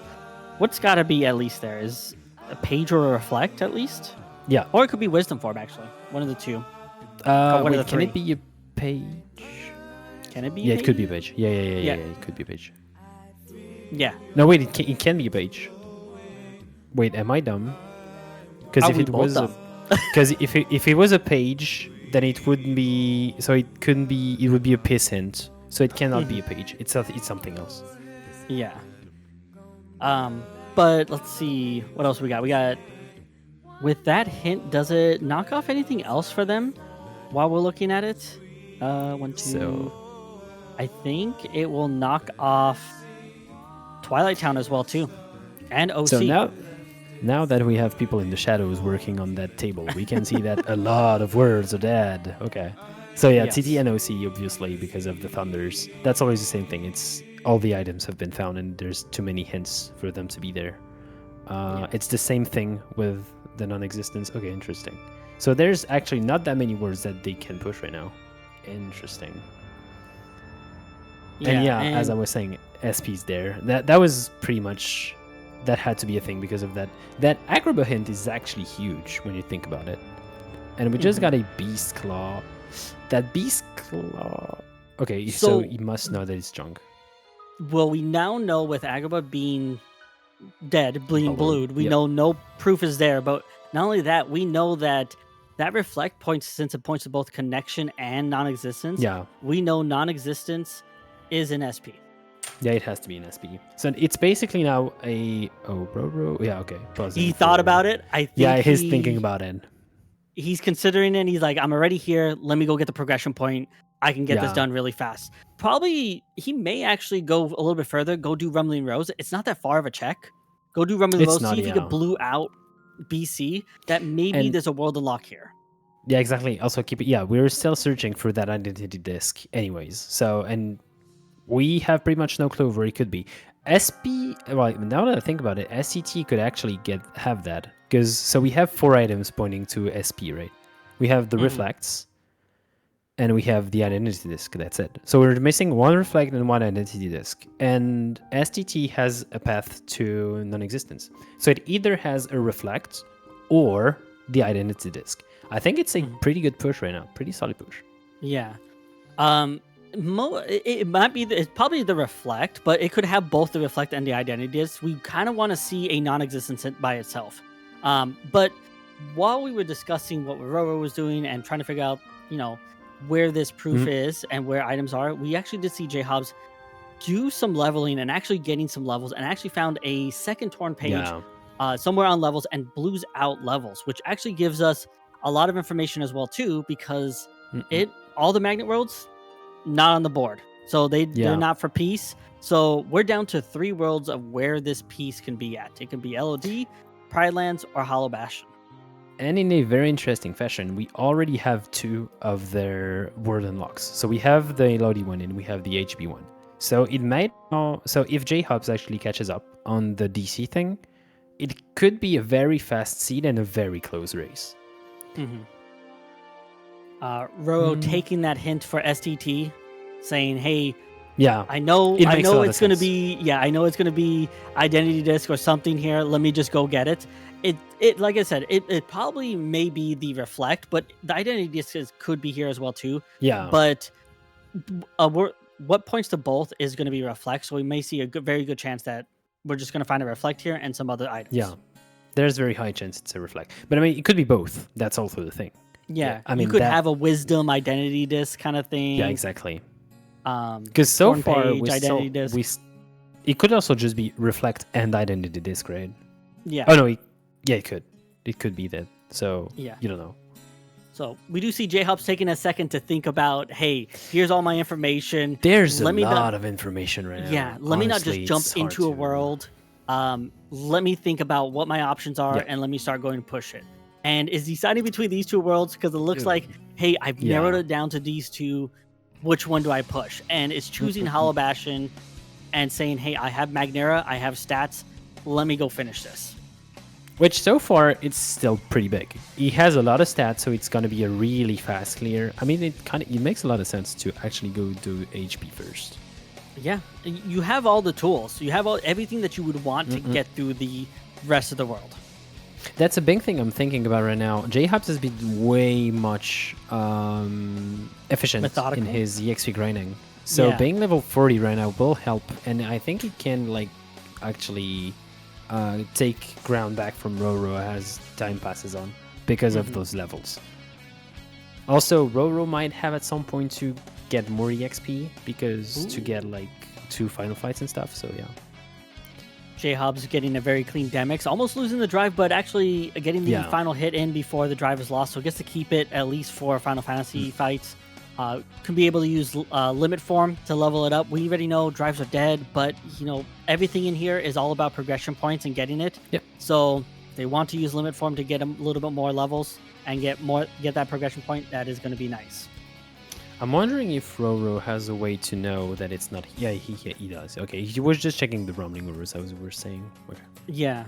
what's got to be at least there is a page or a reflect at least. Yeah, or it could be wisdom form actually. One of the two. Wait, can it be a page? Can it be? Yeah, it could be a page. Yeah. It could be a page. Yeah. No, wait, it can be a page. Wait, am I dumb? Because if it was a page, then it wouldn't be. So it couldn't be. It would be a piss hint. So it cannot be a page. It's something else. Yeah. But let's see what else we got. We got with that hint. Does it knock off anything else for them while we're looking at it? 1, 2. So I think it will knock off Twilight Town as well too, and OC. So now that we have people in the shadows working on that table, we can see that a lot of words are dead. Okay. So yeah, yes. TT and OC obviously because of the thunders. That's always the same thing. It's all the items have been found and there's too many hints for them to be there. It's the same thing with the non-existence. Okay, interesting. So there's actually not that many words that they can push right now. Interesting. And as I was saying, SP's there. That was pretty much, that had to be a thing because of that. That Agrabah hint is actually huge when you think about it. And we just got a Beast Claw. That Beast Claw... Okay, so you must know that it's junk. Well, we now know with Agrabah being dead, bleeding blued, we know no proof is there. But not only that, we know that reflect points, since it points to both connection and non-existence. Yeah. We know non-existence is an SP. Yeah, it has to be an SP. So it's basically now a... Oh, bro. Yeah, okay. He thought about it. I think he's thinking about it. He's considering it. He's like, I'm already here. Let me go get the progression point. I can get this done really fast. Probably, he may actually go a little bit further. Go do Rumbling Rose. It's not that far of a check. Go do Rumbling Rose. See if you can blue out BC. That maybe there's a world unlock here. Yeah, exactly. Also, we're still searching for that identity disc anyways. So, and we have pretty much no clue where it could be. SP, well, now that I think about it, SCT could actually have that. So we have 4 items pointing to SP, right? We have the reflects, and we have the identity disc. That's it. So we're missing 1 reflect and 1 identity disc. And STT has a path to non-existence. So it either has a reflect or the identity disc. I think it's a pretty good push right now. Pretty solid push. Yeah. It might be it's probably the reflect, but it could have both the reflect and the identity disc. We kind of want to see a non-existence hint by itself. But while we were discussing what Roro was doing and trying to figure out, where this proof is and where items are, we actually did see JHobz do some leveling and actually getting some levels, and actually found a second torn page somewhere on levels and blues out levels, which actually gives us a lot of information as well too, because all the magnet worlds not on the board, so they're not for peace. So we're down to 3 worlds of where this piece can be at. It can be LOD, Pride Lands, or Hollow Bastion. And in a very interesting fashion, we already have 2 of their world unlocks. So we have the Elodie one and we have the HB one. So it might. So if JHobz actually catches up on the DC thing, it could be a very fast seed and a very close race. Roro taking that hint for STT, saying, "Hey, yeah, I know it's gonna be I know it's gonna be identity disc or something here. Let me just go get it." It like I said, it probably may be the reflect, but the identity disc could be here as well too. Yeah, but what points to both is going to be reflect, so we may see a very good chance that we're just going to find a reflect here and some other items. Yeah, there's very high chance it's a reflect, but I mean it could be both. That's also the thing. Yeah, I mean you could have a wisdom identity disc kind of thing. Yeah, exactly. Because so far it could also just be reflect and identity disc, right? Yeah. Oh no, it could. It could be that. So yeah, you don't know. So we do see JHobz taking a second to think about, hey, here's all my information. There's a lot of information right now. Yeah, let me not just jump into a world. Let me think about what my options are and let me start going to push it. And is deciding between these 2 worlds because it looks like, hey, I've narrowed it down to these 2. Which one do I push? And it's choosing Hollow Bastion and saying, hey, I have Magnera, I have stats. Let me go finish this. Which so far it's still pretty big. He has a lot of stats, so it's gonna be a really fast clear. I mean, it makes a lot of sense to actually go do HP first. Yeah, you have all the tools. You have everything that you would want to get through the rest of the world. That's a big thing I'm thinking about right now. JHobz has been way much efficient in his EXP grinding. So being level 40 right now will help, and I think it can like actually take ground back from Roro as time passes on because of those levels. Also, Roro might have at some point to get more EXP because to get like 2 final fights and stuff. So yeah. JHobz getting a very clean Demix, almost losing the drive, but actually getting the final hit in before the drive is lost. So gets to keep it at least for Final Fantasy fights. Can be able to use limit form to level it up. We already know drives are dead, but you know everything in here is all about progression points and getting it. Yep. So they want to use limit form to get a little bit more levels and get that progression point. That is going to be nice. I'm wondering if Roro has a way to know that it's not. Yeah, he does. Okay, he was just checking the rumbling rumors as we were saying. Okay. Yeah.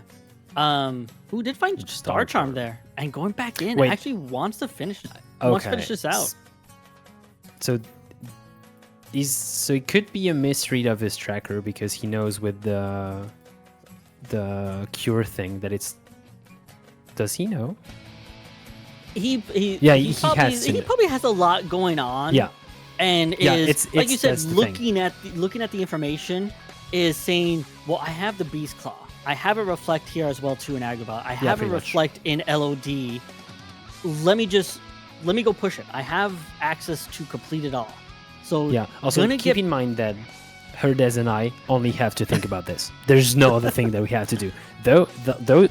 Who did find Star Charm there and going back in? Wait. Actually wants to finish. Wants to finish this out. So it could be a misread of his tracker because he knows with the cure thing that it's. Does he know? He probably has a lot going on. Yeah, and is like you said, looking at the information is saying, well, I have the Beast Claw, I have a reflect here as well too in Agrabah, I have a reflect in LOD. Let me go push it. I have access to complete it all. So yeah. Also keep in mind that Herdez and I only have to think about this. There's no other thing that we have to do. Though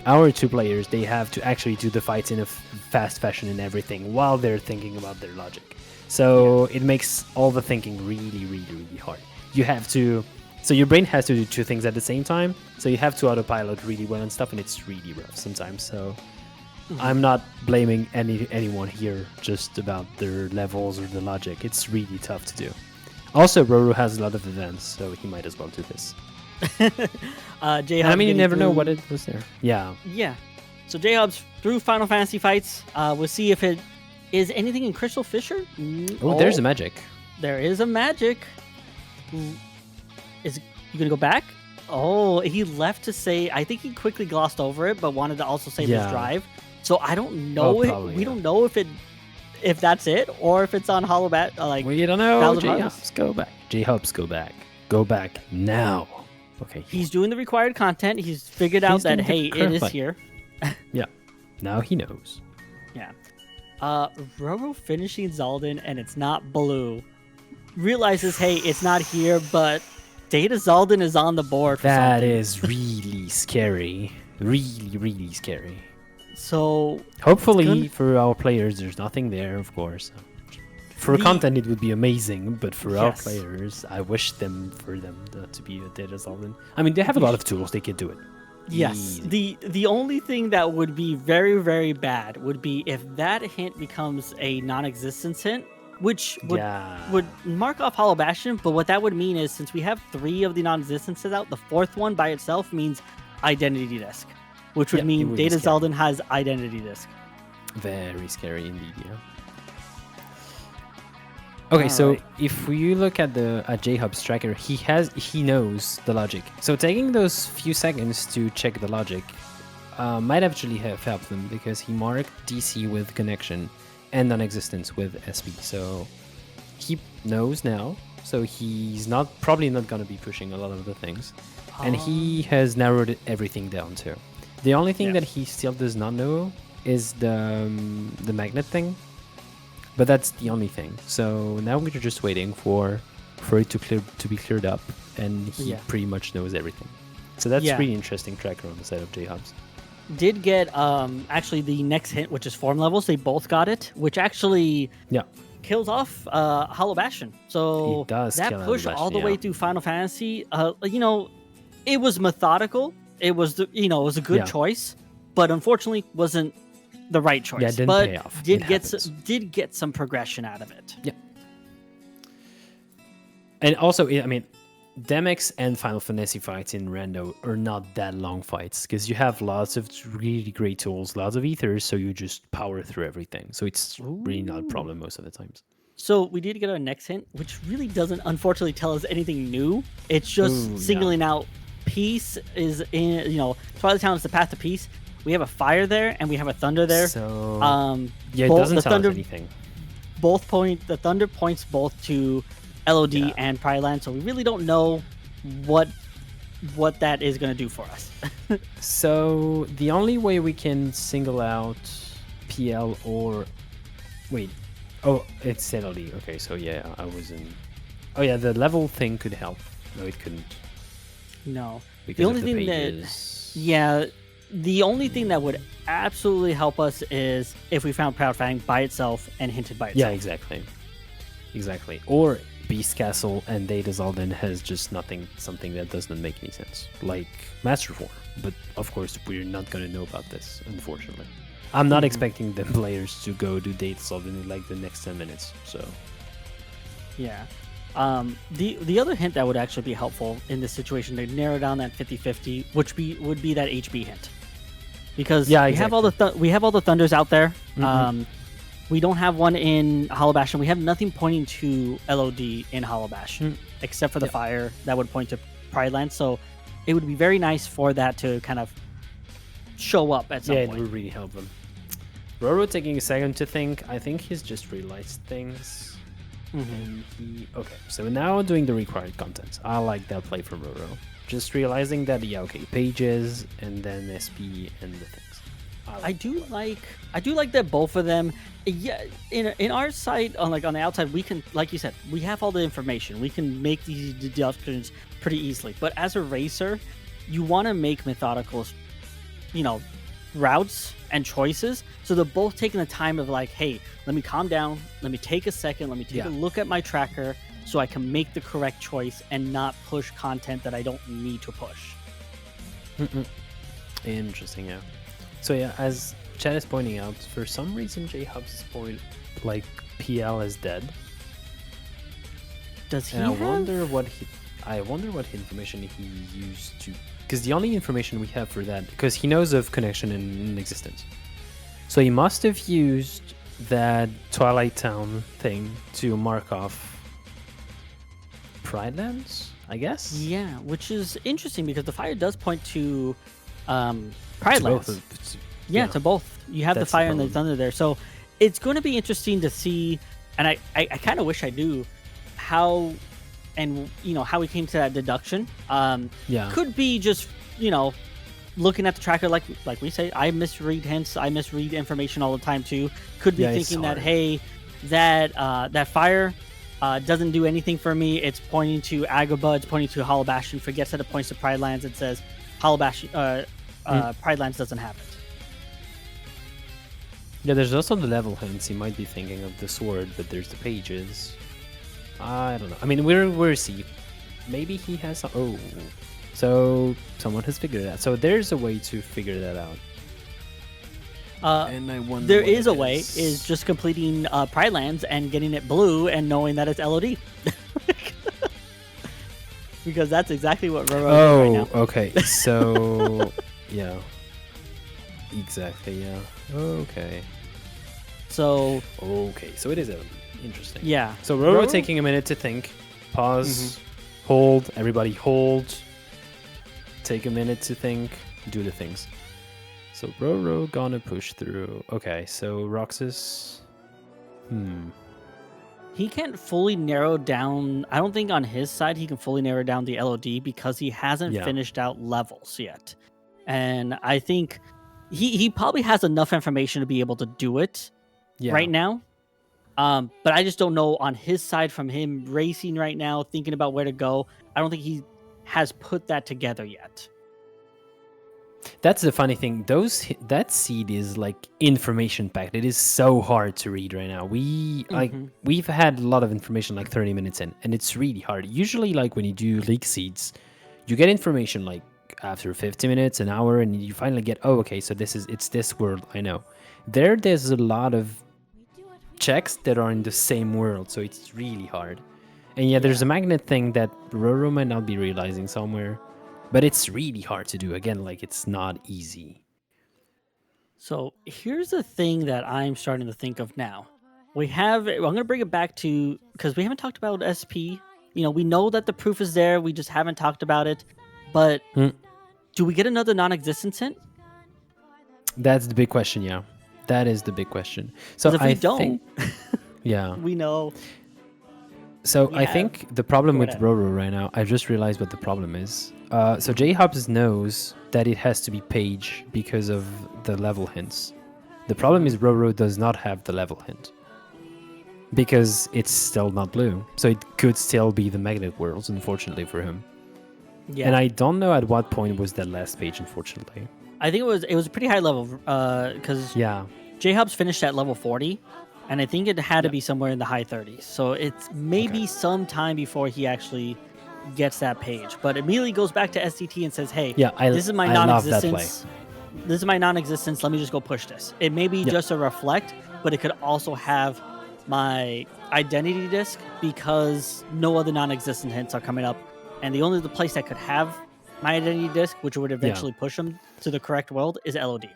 our 2 players, they have to actually do the fights in a fast fashion and everything while they're thinking about their logic. So it makes all the thinking really, really, really hard. You have to... So your brain has to do 2 things at the same time. So you have to autopilot really well and stuff, and it's really rough sometimes. So I'm not blaming anyone here just about their levels or the logic. It's really tough to do. Also, Roro has a lot of events, so he might as well do this. I mean, you never know what it was there. Yeah. Yeah. So JHobz through Final Fantasy fights. We'll see if it is anything in Crystal Fisher. Oh, there's a magic. There is a magic. Is you gonna go back? Oh, he left to say. I think he quickly glossed over it, but wanted to also save his drive. So I don't know. We don't know if that's it or if it's on Hollow Bat. We don't know. JHobz, go back. JHobz, go back. Go back now. Okay. He's doing the required content. He's figured out that, hey, it is here. Yeah. Now he knows. Yeah. Roro finishing Zaldin and it's not blue. Realizes, hey, it's not here, but Data Zaldin is on the board. That is really scary. Really, really scary. So hopefully for our players, there's nothing there, of course. For content, it would be amazing, but for our players, I wish for them to be a Data Zaldin. I mean, they have a lot of tools; they could do it. Yes. The only thing that would be very, very bad would be if that hint becomes a non-existence hint, which would mark off Hollow Bastion. But what that would mean is, since we have 3 of the non-existences out, the 4th one by itself means Identity Disc, which would mean Data Zeldin has Identity Disc. Very scary indeed, yeah. Okay, so if we look at JHobz tracker, he knows the logic. So taking those few seconds to check the logic might actually have helped them, because he marked DC with connection and non-existence with SP. So he knows now. So he's probably not going to be pushing a lot of the things, and he has narrowed everything down too. The only thing that he still does not know is the magnet thing. But that's the only thing. So now we're just waiting for it to be cleared up, and he pretty much knows everything. So that's really interesting tracker on the side of JHobz. Did get actually the next hint, which is form levels. They both got it, which actually kills off Hollow Bastion. So that push all the way through Final Fantasy. It was methodical. It was it was a good choice, but unfortunately wasn't the right choice. Yeah, didn't but pay off. Did get some progression out of it. Yeah. And also, I mean, Demix and Final Fantasy fights in Rando are not that long fights, because you have lots of really great tools, lots of ethers, so you just power through everything. So it's really not a problem most of the times. So we did get our next hint, which really doesn't unfortunately tell us anything new. It's just singling out peace is in, Twilight Town is the path to peace. We have a fire there, and we have a thunder there. So it doesn't tell us anything. The thunder points both to LOD and Pride Land, so we really don't know what that is going to do for us. So the only way we can single out PL or it's LOD. Okay, so I was in. Oh yeah, the level thing could help. No, it couldn't. No, because the only thing the only thing that would absolutely help us is if we found Proud Fang by itself and hinted by itself. Yeah, exactly. Or Beast Castle and Data Zeldin has just something that doesn't make any sense, like Master Form. But of course, we're not going to know about this, unfortunately. I'm not expecting the players to go do Data Zeldin in like the next 10 minutes. So yeah. The other hint that would actually be helpful in this situation to narrow down that 50-50, which would be that HB hint, because we have all the thunders out there. We don't have one in Hollow Bastion. We have nothing pointing to LOD in Hollow Bastion except for the fire that would point to Pride Land. So it would be very nice for that to kind of show up at some point. Yeah, it would really help them. Roro taking a second to think. I think he's just realized things. Okay, so now doing the required content. I like that play from Roro. Just realizing that pages and then SP and the things. I do like that both of them. Yeah, in our site on the outside, we can, like you said, we have all the information. We can make these deductions pretty easily. But as a racer, you want to make methodical, routes and choices, so they're both taking the time of like, hey, let me calm down, let me take a second, let me take a look at my tracker so I can make the correct choice and not push content that I don't need to push. Interesting. So as Chad is pointing out, for some reason JHobz is like PL is dead. Does he? And I wonder what information he used to. Because the only information we have for that, because he knows of connection and existence. So he must have used that Twilight Town thing to mark off Pride Lands, I guess? Yeah, which is interesting because the fire does point to Pride Lands. To both. You have the fire and the thunder there. So it's going to be interesting to see, and I kind of wish I knew how... And how we came to that deduction. Could be just looking at the tracker, like we say. I misread hints. I misread information all the time too. Could be thinking that that fire doesn't do anything for me. It's pointing to Agrabah. It's pointing to Hollow Bastion. Forgets that it points to Pride Lands. It says Hollow Bastion. Pride Lands doesn't have it. Yeah, there's also the level hints. He might be thinking of the sword, but there's the pages. I don't know. I mean, we'll see. Maybe he has some... So someone has figured it out. So there's a way to figure that out. And I wonder there is a way, is just completing Pride Lands and getting it blue and knowing that it's LOD. Because that's exactly what Roro did right now. Okay. So, yeah. Exactly, yeah. Okay. So it is interesting. Yeah. So Roro taking a minute to think. Pause. Hold. Everybody hold. Take a minute to think. Do the things. So Roro gonna push through. Okay, so Roxas. He can't fully narrow down. I don't think on his side he can fully narrow down the LOD because he hasn't finished out levels yet. And I think he probably has enough information to be able to do it right now. But I just don't know on his side from him racing right now, thinking about where to go. I don't think he has put that together yet. That's the funny thing. That seed is like information packed. It is so hard to read right now. We've had a lot of information like 30 minutes in, and it's really hard. Usually, like when you do leak seeds, you get information like after 50 minutes, an hour, and you finally get, oh, okay, so it's this world. I know. There's a lot of checks that are in the same world, so it's really hard. And there's a magnet thing that Roro might not be realizing somewhere. But it's really hard to do. Again, like it's not easy. So here's the thing that I'm starting to think of now. I'm going to bring it back to, because we haven't talked about SP. We know that the proof is there. We just haven't talked about it. But do we get another non-existence hint? That's the big question, yeah. That is the big question. So if we don't, we know. So I think the problem with Roro right now, I just realized what the problem is. So JHobz knows that it has to be page because of the level hints. The problem is Roro does not have the level hint because it's still not blue. So it could still be the magnet worlds, unfortunately for him. Yeah. And I don't know at what point was that last page, unfortunately. I think it was a pretty high level because JHobz finished at level 40. And I think it had to be somewhere in the high 30s. So it's maybe some time before he actually gets that page. But immediately goes back to SDT and says, hey, this is my non-existence. This is my non-existence. Let me just go push this. It may be just a reflect, but it could also have my identity disc because no other non-existent hints are coming up. And the place that could have my identity disc, which would eventually push him to the correct world, is LOD.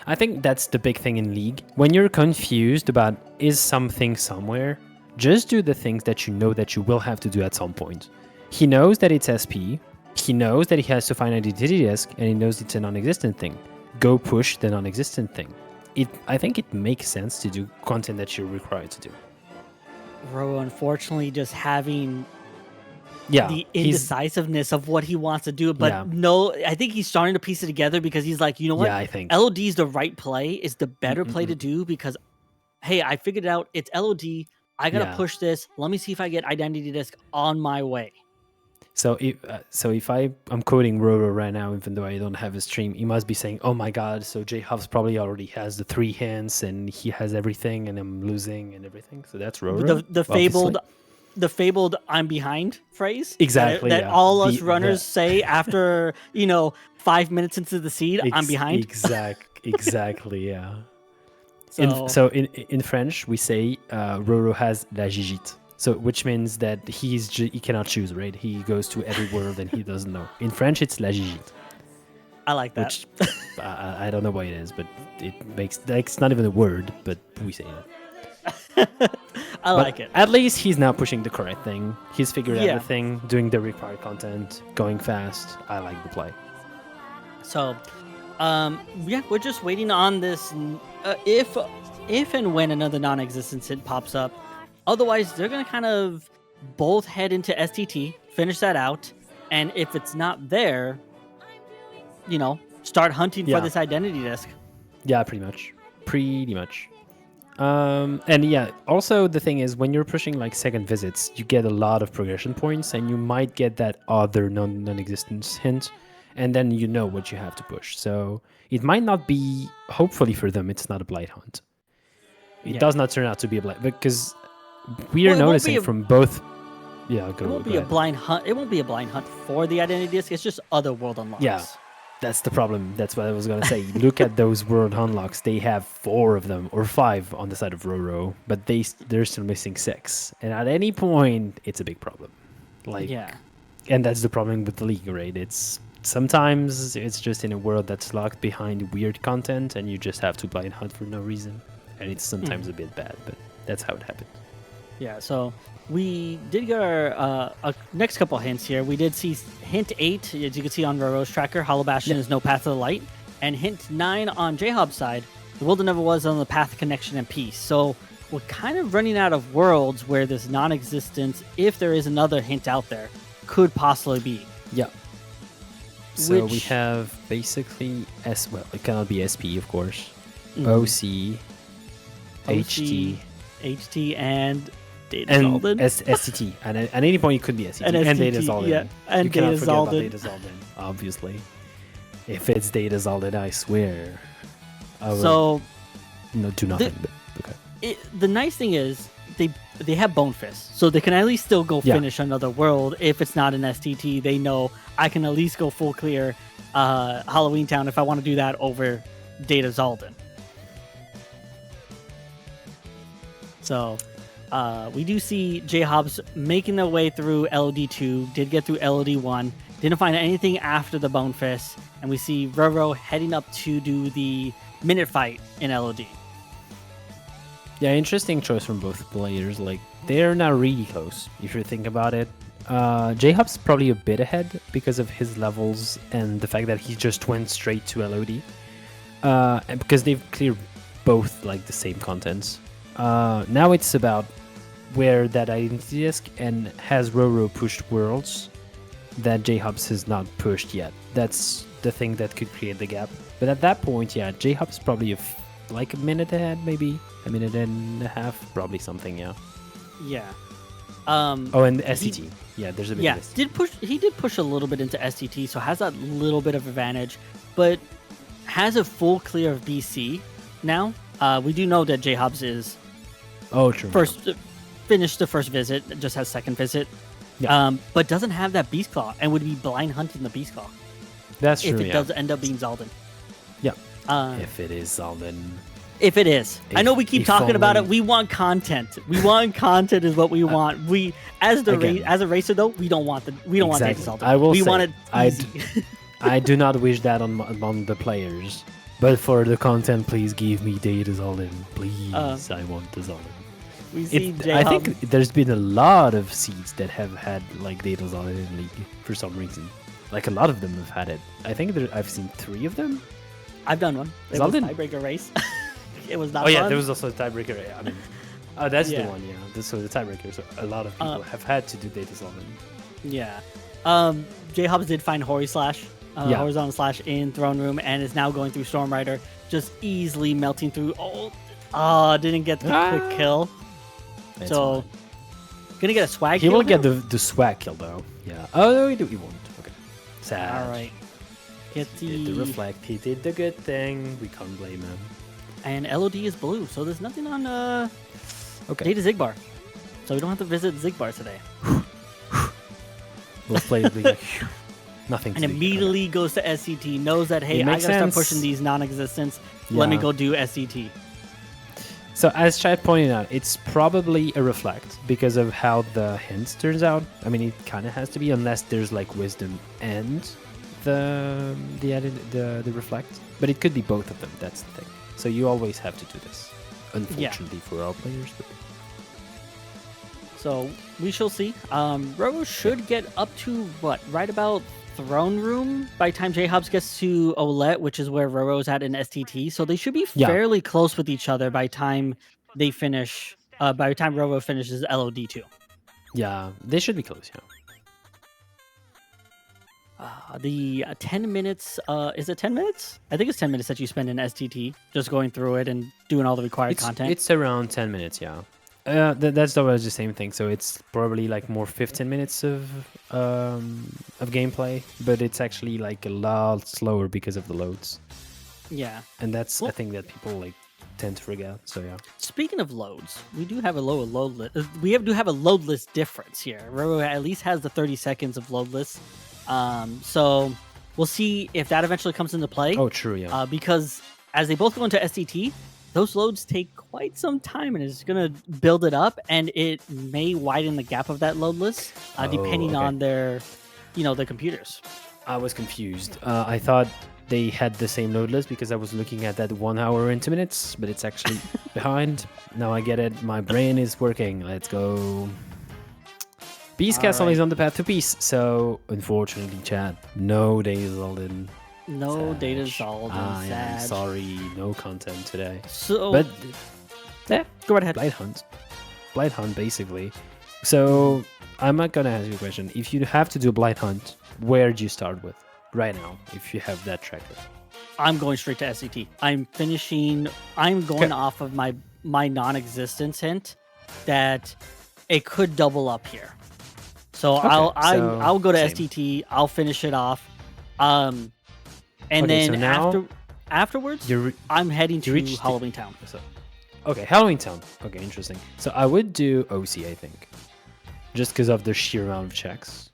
I think that's the big thing in League. When you're confused about is something somewhere, just do the things that you know that you will have to do at some point. He knows that it's SP, he knows that he has to find an identity disk, and he knows it's a non-existent thing. Go push the non-existent thing. I think it makes sense to do content that you're required to do. Ro, unfortunately, just having the indecisiveness of what he wants to do, but no, I think he's starting to piece it together because he's like, you know what? Yeah, I think LOD is the right play, is the better play to do because, hey, I figured it out. It's LOD. I gotta push this. Let me see if I get identity disc on my way. So if I'm quoting Roro right now, even though I don't have a stream, he must be saying, "Oh my God!" So JHobz probably already has the 3 hints and he has everything, and I'm losing and everything. So that's Roro. The fabled "I'm behind" phrase. Exactly. That all us runners say after 5 minutes into the seed. I'm behind. Exactly. Yeah. So in French we say Roro has la gigite. So, which means that he cannot choose, right? He goes to every world and he doesn't know. In French, it's la gigite. I like that. Which, I don't know why it is, but it makes it's not even a word, but we say it. I like it. At least he's now pushing the correct thing. He's figured out the thing, doing the required content, going fast. I like the play. So, we're just waiting on this. If and when another non-existent hint pops up. Otherwise, they're going to kind of both head into STT, finish that out, and if it's not there, start hunting for this identity disc. Yeah, pretty much. And also the thing is, when you're pushing like second visits, you get a lot of progression points, and you might get that other non-existence hint, and then you know what you have to push. So it might not be, hopefully for them, it's not a blight hunt. It does not turn out to be a blight, because we are noticing from both. Yeah, it won't be a blind hunt. It won't be a blind hunt for the identity disc. It's just other world unlocks. Yeah, that's the problem. That's what I was gonna say. Look at those world unlocks. They have 4 of them or 5 on the side of Roro, but they're still missing 6. And at any point, it's a big problem. Like, yeah, and that's the problem with the league, right? It's sometimes it's just in a world that's locked behind weird content, and you just have to blind hunt for no reason, and it's sometimes a bit bad, but that's how it happens. Yeah, so we did get our next couple hints here. We did see hint 8, as you can see on Roro's tracker, Hollow Bastion is no path to the light. And hint 9 on JHobz side, the world that never was on the path of connection and peace. So we're kind of running out of worlds where this non-existence, if there is another hint out there, could possibly be. Yeah. So we have basically well, it cannot be SP, of course. OC, HT, and Data and Zaldin. STT. And at any point, it could be STT. And Data Zaldin. Yeah, and you cannot Data forget Zaldin. about Data Zaldin, obviously. If it's Data Zaldin, I swear. I will do nothing. Okay. The nice thing is, they have Bone Fist, so they can at least still go finish another world. If it's not an STT, they know I can at least go full clear Halloween Town if I want to do that over Data Zaldin. So we do see JHobz making their way through LOD2, did get through LOD1, didn't find anything after the Bone Fist, and we see Roro heading up to do the minute fight in LOD. Yeah, interesting choice from both players. Like, they're not really close, if you think about it. JHobz probably a bit ahead because of his levels and the fact that he just went straight to LOD. And because they've cleared both, like, the same contents. Now it's about where that identity disc and has Roro pushed worlds that JHobz has not pushed yet. That's the thing that could create the gap. But at that point, yeah, JHobz probably like a minute ahead, maybe a minute and a half, probably something. Yeah. Yeah. And STT. There's a bit. Yeah, he did push a little bit into STT, so has that little bit of advantage, but has a full clear of BC now. We do know that JHobz is finished the first visit, just has second visit, but doesn't have that Beast Claw and would be blind hunting the Beast Claw. That's true. If it does end up being Zaldin. Yeah. If it is Zaldin. If it is. I know we keep talking about it. We want content. We want content is what we want. We as a racer though, we don't want Data Zaldin. I will want it easy. I do not wish that on the players. But for the content, please give me Data Zaldin. Please, I want the Zaldin. I think there's been a lot of seeds that have had like Data Zaldin in League for some reason. Like a lot of them have had it. I think I've seen 3 of them. I've done one. It was a tiebreaker race. It was not fun. Yeah, there was also a tiebreaker. I mean, that's the one. Yeah, so the tiebreaker. So a lot of people have had to do Data Zaldin. Yeah. JHobz did find Horizontal Slash in Throne Room and is now going through Storm Rider, just easily melting through. Didn't get the quick kill. That's so, gonna get a swag kill. He will get the swag kill though. Yeah. Oh no, he won't. Okay. Sad. All right. Get the reflect. He did the good thing. We can't blame him. And LOD is blue, so there's nothing on Data Zigbar. So we don't have to visit Zigbar today. We'll play like nothing. And immediately goes to SCT, knows that, hey, I gotta start pushing these non-existents. Yeah. Let me go do SCT. So as Chad pointed out, it's probably a reflect because of how the hints turns out. I mean, it kind of has to be unless there's like wisdom and the reflect, but it could be both of them. That's the thing. So you always have to do this, unfortunately for all players. But... So we shall see. Roro should get up to right about Throne Room by the time JHobz gets to Olette, which is where Roro's at in STT. So they should be fairly close with each other by the time they finish. By the time Roro finishes LOD2. Yeah, they should be close. Yeah. The 10 minutes. Is it 10 minutes? I think it's 10 minutes that you spend in STT, just going through it and doing all the required content. It's around 10 minutes. Yeah. That's always the same thing. So it's probably like more 15 minutes of gameplay, but it's actually like a lot slower because of the loads. Yeah, and that's a thing that people like tend to forget. So yeah. Speaking of loads, we do have a load list. Do have a load list difference here. Roro at least has the 30 seconds of load list. So we'll see if that eventually comes into play. Oh, true, yeah. Because as they both go into STT, those loads take quite some time, and it's going to build it up, and it may widen the gap of that load list, depending on their, the computers. I was confused. I thought they had the same load list because I was looking at that 1 hour and 2 minutes, but it's actually behind. Now I get it. My brain is working. Let's go. Beast Castle is on the path to peace. So, unfortunately, chat, no Data Zaldin. No Data Zaldin. Sad. Sorry, no content today. So, but yeah, go right ahead. Blight Hunt, basically. So, I'm not going to ask you a question. If you have to do a Blight Hunt, where do you start with right now, if you have that tracker? I'm going straight to SCT. I'm going off of my non-existence hint that it could double up here. So I'll go to STT. I'll finish it off. And then afterwards, I'm heading to Halloween Town. Okay, Halloween Town. Okay, interesting. So I would do OC, I think, just because of the sheer amount of checks.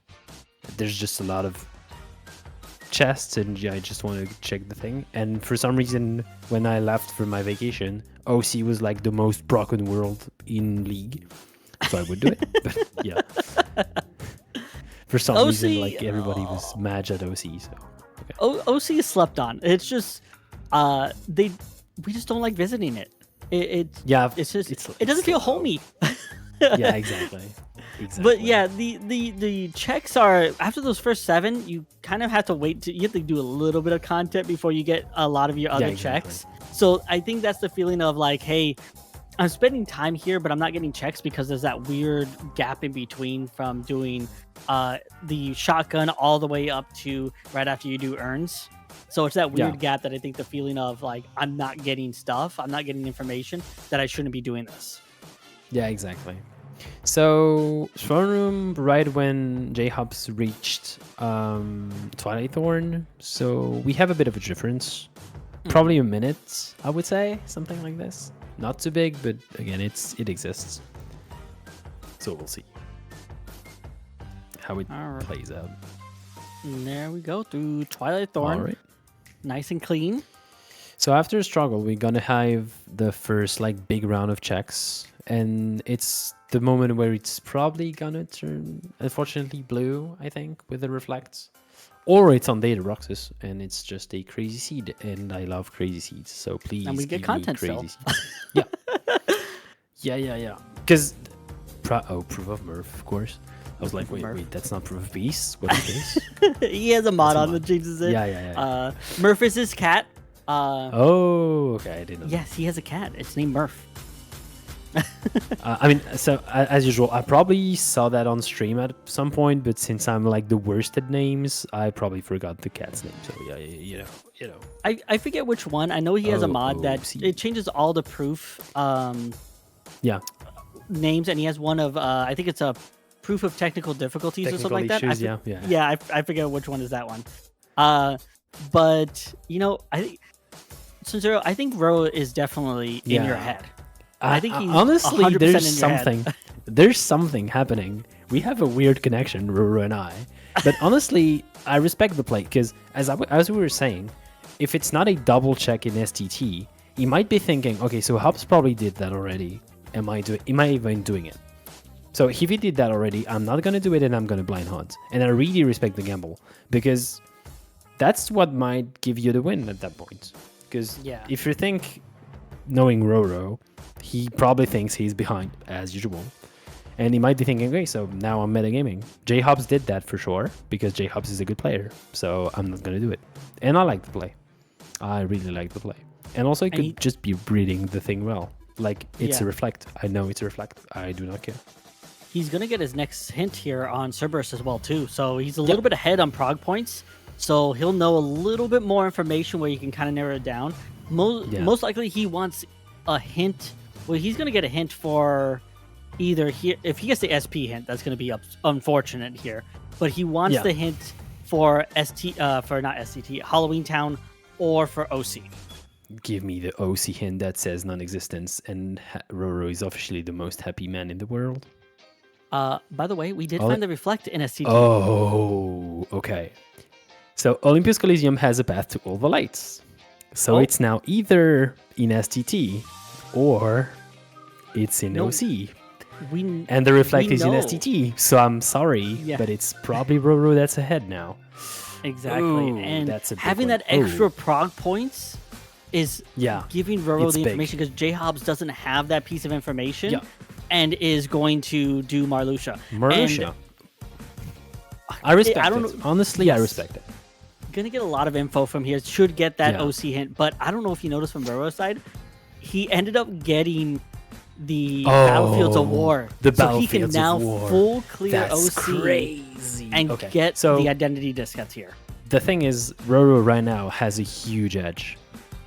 There's just a lot of chests, and I just want to check the thing. And for some reason, when I left for my vacation, OC was like the most broken world in League, so I would do it. But yeah, for some reason, like everybody was mad at OC. So OC is slept on. It's just we just don't like visiting it. It doesn't feel homey. Yeah, exactly. But yeah, the checks are, after those first 7, you kind of have to wait you have to do a little bit of content before you get a lot of your other checks. So I think that's the feeling of like, hey, I'm spending time here, but I'm not getting checks because there's that weird gap in between from doing the shotgun all the way up to right after you do earns. So it's that weird gap that I think the feeling of like, I'm not getting stuff, I'm not getting information, that I shouldn't be doing this. Yeah, exactly. So, Throne Room, right when JHobz reached Twilight Thorn, so we have a bit of a difference. Probably a minute, I would say, something like this. Not too big, but again, it exists. So we'll see how it plays out. And there we go, through Twilight Thorn. All right. Nice and clean. So after a struggle, we're gonna have the first like big round of checks, and it's the moment where it's probably gonna turn, unfortunately, blue, I think, with the reflects, or it's on Data Roxas, and it's just a crazy seed, and I love crazy seeds, so please. And we get content crazy still. Yeah. Because proof of Murph, of course. I was like, wait, that's not proof of Beast. What is this? He has a mod on that changes it. Yeah. Murph is his cat. Okay, I didn't know. Yes, he has a cat. It's named Murph. I mean, so as usual, I probably saw that on stream at some point, but since I'm like the worst at names, I probably forgot the cat's name. So yeah, you know. I forget which one. I know he has a mod that it changes all the proof names, and he has one of I think it's a proof of technical difficulties or something like issues, that. Yeah. I forget which one is that one. But I think Sincero, I think Ro is definitely in your head. I think he's honestly, there's something. There's something happening. We have a weird connection, Roro and I. But honestly, I respect the play because, as we were saying, if it's not a double check in STT, he might be thinking, okay, so Hobbs probably did that already. Am I even doing it? So if he did that already, I'm not gonna do it, and I'm gonna blind hunt. And I really respect the gamble because that's what might give you the win at that point. Because if you think, knowing Roro, he probably thinks he's behind as usual, and he might be thinking, okay, so now I'm metagaming. JHobz did that for sure because JHobz is a good player, so I'm not gonna do it. And I like the play. I really like the play, and also he could just be reading the thing well. Like it's a reflect. I know it's a reflect. I do not care. He's gonna get his next hint here on Cerberus as well too, so he's a little bit ahead on prog points. So he'll know a little bit more information where you can kind of narrow it down. Most likely he wants a hint. Well, he's going to get a hint for either here. If he gets the SP hint, that's going to be unfortunate here. But he wants the hint for not STT, Halloween Town, or for OC. give me the OC hint that says non-existence, and Roro is officially the most happy man in the world. By the way, we did find the reflect in STT. Oh, okay. So Olympus Coliseum has a path to all the lights. So it's now either in STT or it's in OC. And the reflect is in STT. So I'm sorry, but it's probably Roro that's ahead now. Exactly. Ooh, and that's a having one. that extra prog points is giving Roro the information, because JHobz doesn't have that piece of information and is going to do Marluxia. I respect it. Honestly, I respect it. Gonna get a lot of info from here. Should get that OC hint, but I don't know if you noticed from Roro's side, he ended up getting the Battlefields of War. So he can now full clear OC crazy. And get the identity disc that's here. The thing is, Roro right now has a huge edge,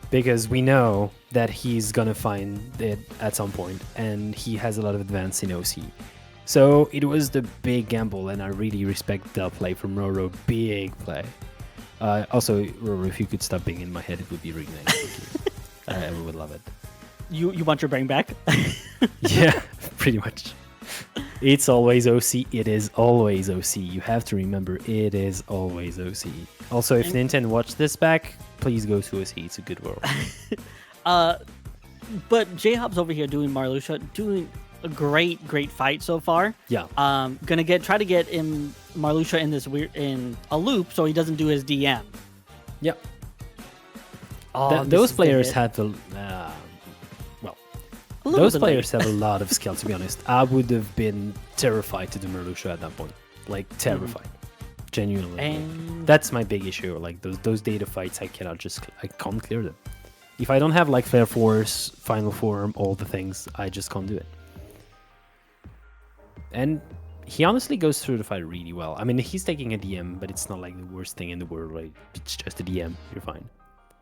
because we know that he's gonna find it at some point, and he has a lot of advance in OC. So it was the big gamble, and I really respect the play from Roro. Big play. Also, Roro, if you could stop being in my head, it would be really nice. I would love it. You want your brain back? Yeah, pretty much. It's always OC. It is always OC. You have to remember, it is always OC. Also, if Nintendo watch this back, please go to OC. It's a good world. But JHobz over here doing Marluxia, doing a great fight so far. Yeah. Gonna try to get in Marluxia in this in a loop so he doesn't do his DM. Yep. Those players had the those players have a lot of skill, to be honest. I would have been terrified to do Marluxia at that point. Like, terrified. Genuinely. And that's my big issue. Like, those data fights, I can't clear them. If I don't have, like, Flare Force, Final Form, all the things, I just can't do it. And he honestly goes through the fight really well. I mean, he's taking a DM, but it's not, like, the worst thing in the world, right? It's just a DM. You're fine.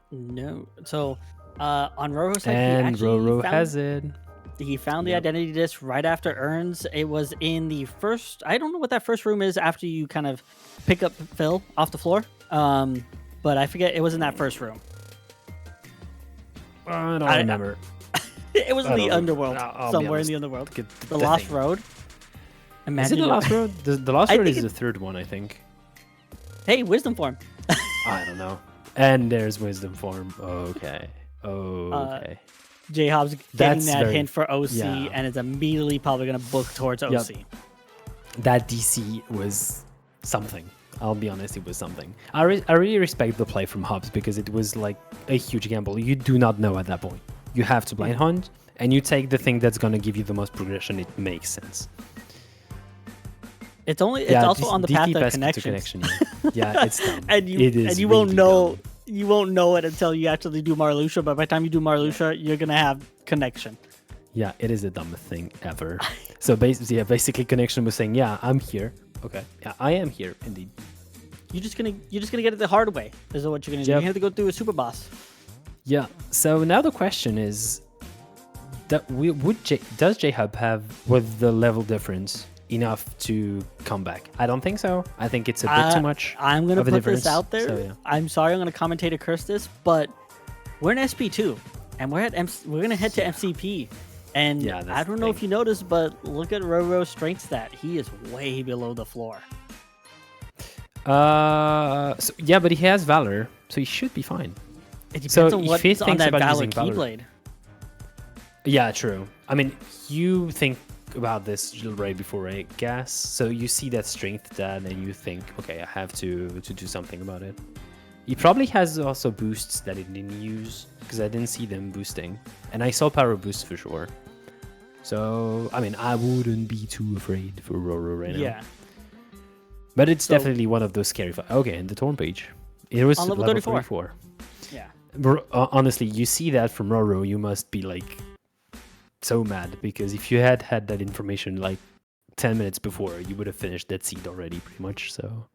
No. So... on Roro's side, and Roro has it. He found the identity disc right after Urns. It was in the first... I don't know what that first room is after you kind of pick up Phil off the floor. But I forget. It was in that first room. I don't remember. It was in the underworld. Somewhere in the underworld. The Lost Road. Is it the Lost Road? The Lost Road is the third one, I think. Hey, Wisdom Form. I don't know. And there's Wisdom Form. Okay. JHobz getting that hint for OC and is immediately probably going to book towards OC. Yep. That DC was something. I'll be honest, it was something. I really respect the play from Hobbs, because it was like a huge gamble. You do not know at that point. You have to blind hunt, and you take the thing that's going to give you the most progression. It makes sense. It's also on the path of connection. Yeah, it's dumb. and you won't know. Dumb. You won't know it until you actually do Marluxia, but by the time you do Marluxia, you're going to have connection. Yeah, it is the dumbest thing ever. So basically connection was saying, yeah, I'm here. Okay. Yeah, I am here, indeed. You're just gonna get it the hard way. Is what you're going to do. You have to go through a super boss. Yeah. So now the question is, does JHobz have, with the level difference, enough to come back? I don't think so. I think it's a bit too much. I'm gonna put this out there. So, I'm sorry, I'm gonna commentate a curse this, but we're in SP2 and we're gonna head to MCP. And I don't know if you noticed, but look at Roro's strength stat. He is way below the floor. But he has Valor, so he should be fine. It depends on what's on that Valor Keyblade. Yeah, true. I mean, you think about this right before I guess. So you see that strength stat and you think, okay, I have to do something about it. He probably has also boosts that he didn't use, because I didn't see them boosting. And I saw power boosts for sure. So, I mean, I wouldn't be too afraid for Roro right now. Yeah. But it's definitely one of those scary fights. Okay, and the Torn page. It was on level 34. Yeah. Honestly, you see that from Roro, you must be like so mad, because if you had that information like 10 minutes before, you would have finished that seed already pretty much. So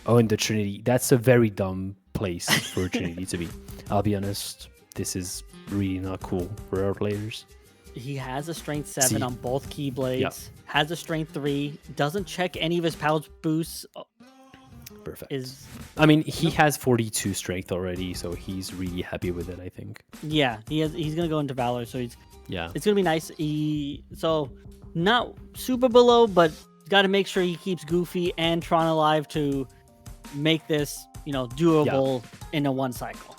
and the Trinity, that's a very dumb place for Trinity to be. I'll be honest, this is really not cool for our players. He has a strength 7 on both Keyblades, has a strength 3, doesn't check any of his power boosts. Perfect. is. I mean, he has 42 strength already, so he's really happy with it, I think. Yeah, he's gonna go into Valor, so it's gonna be nice. So not super below, but got to make sure he keeps Goofy and Tron alive to make this doable in a one cycle.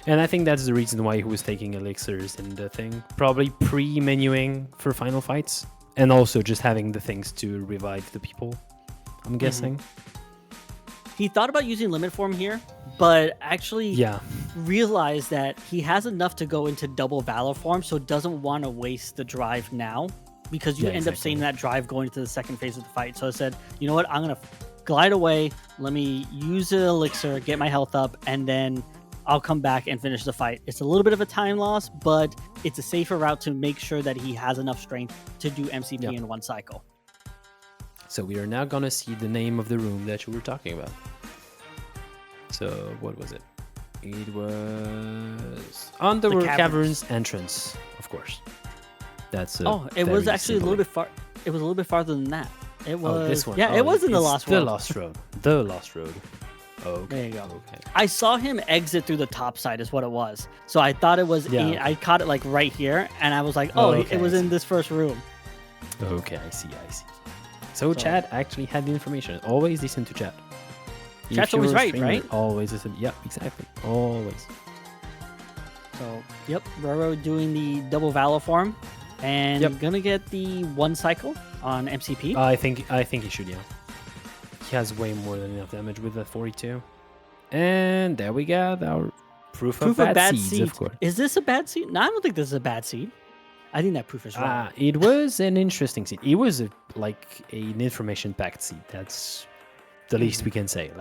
And I think that's the reason why he was taking elixirs in the thing. Probably pre-menuing for final fights, and also just having the things to revive the people, I'm guessing. He thought about using limit form here, but actually realized that he has enough to go into double Valor form, so doesn't want to waste the drive now, because you end up saving that drive going into the second phase of the fight. So I said, you know what, I'm going to glide away, let me use an elixir, get my health up, and then I'll come back and finish the fight. It's a little bit of a time loss, but it's a safer route to make sure that he has enough strength to do MCP in one cycle. So we are now going to see the name of the room that you were talking about. So what was it? It was Underworld Caverns entrance, of course. That's it was actually a little bit far. It was a little bit farther than that. It was this one. Yeah, it was in the Lost Road. The Lost Road. The Lost Road. Okay. There you go. Okay. I saw him exit through the top side is what it was. So I thought it was I caught it like right here, and I was like, it was in this first room. Okay, I see. So chat actually had the information. Always listen to chat. Chat's always right? Always listen. Yeah, exactly. Always. So, Roro doing the double Valor form, and gonna get the one cycle on MCP. I think he should, He has way more than enough damage with the 42. And there we go. Our proof of bad seeds, of course. Is this a bad seed? No, I don't think this is a bad seed. I think that proof is wrong. It was an interesting seed. It was an information-packed seed. That's the least we can say.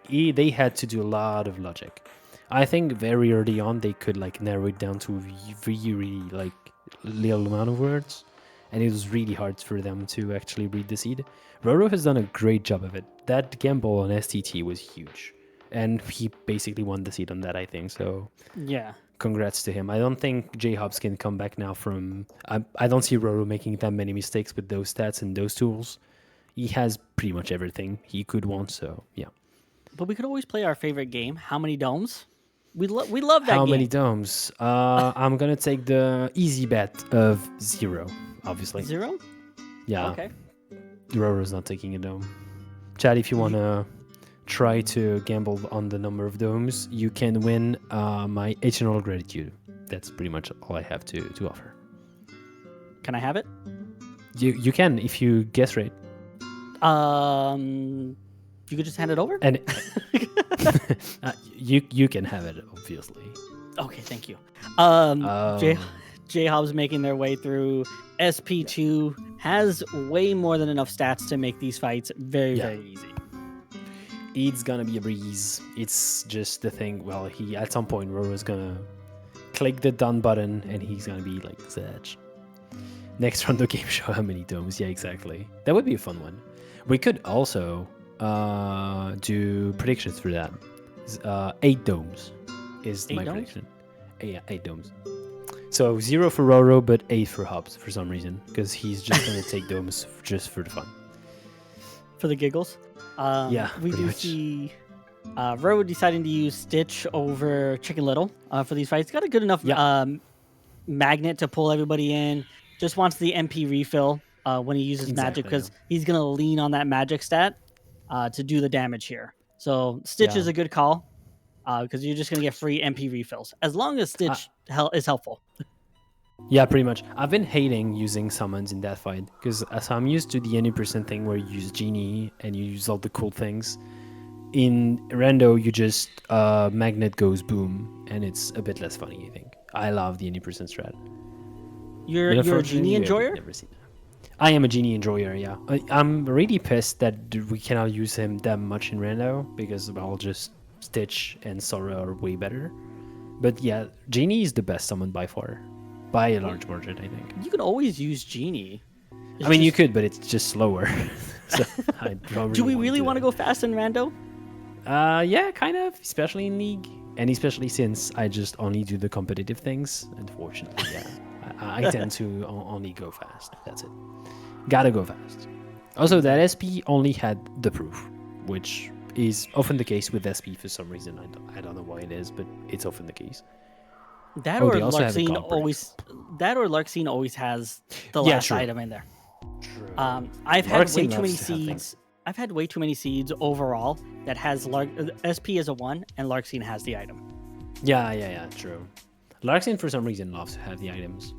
They had to do a lot of logic. I think very early on they could narrow it down to really little amount of words, and it was really hard for them to actually read the seed. Roro has done a great job of it. That gamble on STT was huge, and he basically won the seed on that, I think. So congrats to him. I don't think JHobz can come back now from. I don't see Roro making that many mistakes with those stats and those tools. He has pretty much everything he could want. So But we could always play our favorite game. How many domes? We love that game. How many domes? I'm gonna take the easy bet of 0, obviously. 0? Yeah. Okay. Roro's not taking a dome. Chad, if you wanna try to gamble on the number of domes, you can win my eternal gratitude. That's pretty much all I have to offer. Can I have it? You can if you guess right. You could just hand it over? And you can have it, obviously. Okay, thank you. JHobz making their way through. SP2 has way more than enough stats to make these fights very, very easy. It's gonna be a breeze. It's just the thing. Well, at some point Roro's gonna click the done button and he's gonna be like Zedge. Next Rando game show, how many domes? Yeah, exactly. That would be a fun one. We could also do predictions for that. 8 domes is my prediction. 8 domes. So 0 for Roro, but 8 for Hobbs for some reason, because he's just gonna take domes just for the fun. For the giggles. We do much. see Roro deciding to use Stitch over Chicken Little for these fights. Got a good enough magnet to pull everybody in. Just wants the MP refill when he uses magic, because he's gonna lean on that magic stat to do the damage here. So Stitch is a good call, because you're just going to get free MP refills as long as Stitch is helpful. Yeah, pretty much. I've been hating using summons in that fight, because I'm used to the any percent thing where you use Genie and you use all the cool things. In Rando, you just magnet goes boom, and it's a bit less funny, I think. I love the any percent strat. You're a Genie enjoyer? Never seen that. I am a Genie enjoyer, yeah. I'm really pissed that we cannot use him that much in Rando, because just Stitch and Sora are way better. But yeah, Genie is the best summon by far. By a large margin, I think. You can always use Genie. You could, but it's just slower. So I don't do we really want to go fast in Rando? Yeah, kind of, especially in League. And especially since I just only do the competitive things, unfortunately, yeah. I tend to only go fast. That's it. Gotta go fast. Also, that SP only had the proof, which is often the case with SP for some reason. I don't know why it is, but it's often the case. That or Larxene always has the last item in there. True. I've had way too many seeds. I've had way too many seeds overall that has SP as a 1 and Larxene has the item. Yeah, true. Larxene for some reason loves to have the items.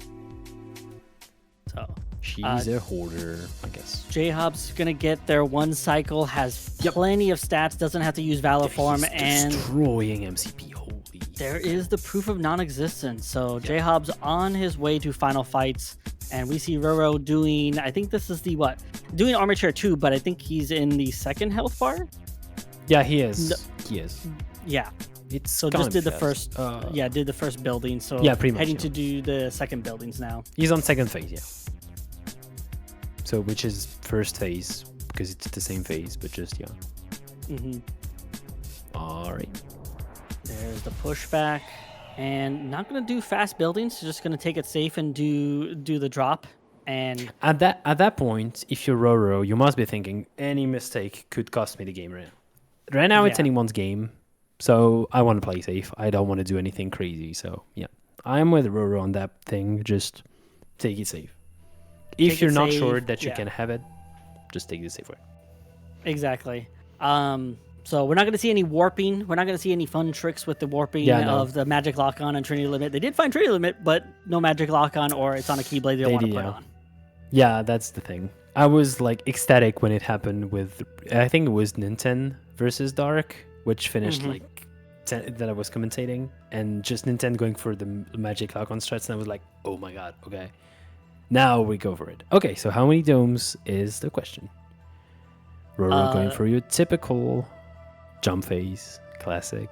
So she's a hoarder, I guess. JHobz gonna get their 1 cycle, has plenty of stats, doesn't have to use Valor Form, and destroying MCP. Holy. There is the proof of non-existence. So JHobz on his way to final fights, and we see Roro doing, I think this is the doing Armature 2, but I think he's in the 2nd health bar. Yeah, he is. He is. Yeah. It's so just did the first. Did the first building. So pretty much, heading to do the 2nd buildings now. He's on 2nd phase, yeah. So which is 1st phase because it's the same phase, but just All right. There's the pushback, and not gonna do fast buildings. Just gonna take it safe and do the drop. And at that point, if you're Roro, you must be thinking any mistake could cost me the game right now. Right now, it's anyone's game. So I want to play safe. I don't want to do anything crazy. So yeah, I'm with Roro on that thing. Just take it safe. If you're not sure that you can have it, just take the safe way. Exactly. So we're not going to see any warping. We're not going to see any fun tricks with the warping of the magic lock-on and Trinity Limit. They did find Trinity Limit, but no magic lock-on, or it's on a Keyblade they don't want to put on. Yeah, that's the thing. I was like ecstatic when it happened with, I think it was Nintendo versus Dark, which finished that I was commentating, and just Nintendo going for the magic lock-on strats, and I was like, oh my god, okay. Now we go for it. Okay, so how many domes is the question? Roro going for your typical jump phase, classic.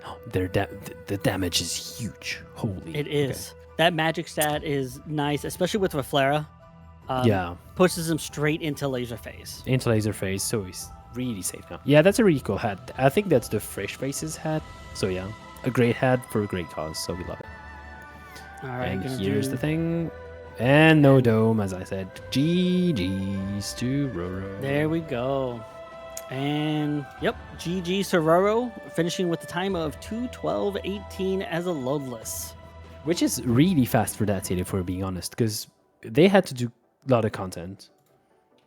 Oh, the damage is huge. Holy. It is. Okay. That magic stat is nice, especially with Reflera. Pushes him straight into laser phase. So he's really safe now. Yeah, that's a really cool hat. I think that's the Fresh Faces hat. So yeah, a great hat for a great cause. So we love it. All right, and here's the thing. And no dome, as I said. GG's to Roro. There we go. And GG's to Roro, finishing with the time of 2:12.18 as a loadless. Which is really fast for that city, if we're being honest, because they had to do a lot of content.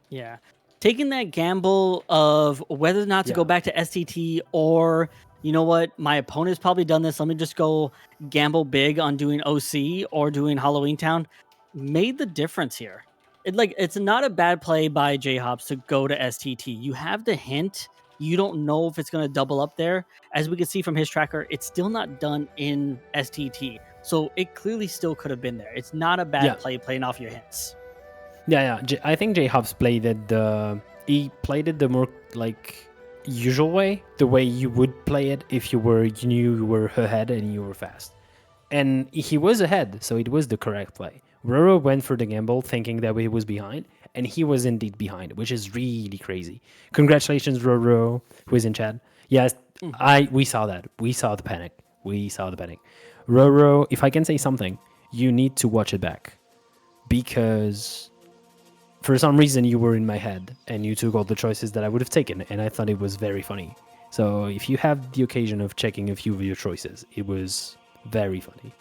Yeah. Taking that gamble of whether or not to go back to STT, or, you know what, my opponent's probably done this, let me just go gamble big on doing OC or doing Halloween Town, made the difference here. It's not a bad play by JHobz to go to STT. You have the hint. You don't know if it's going to double up there. As we can see from his tracker, it's still not done in STT. So it clearly still could have been there. It's not a bad play playing off your hints. Yeah. I think JHobz played it he played it the more usual way, the way you would play it if you knew you were ahead and you were fast. And he was ahead, so it was the correct play. Roro went for the gamble thinking that he was behind, and he was indeed behind, which is really crazy. Congratulations, Roro, who is in chat. Yes, we saw that. We saw the panic. Roro, if I can say something, you need to watch it back. Because for some reason you were in my head, and you took all the choices that I would have taken, and I thought it was very funny. So if you have the occasion of checking a few of your choices, it was very funny.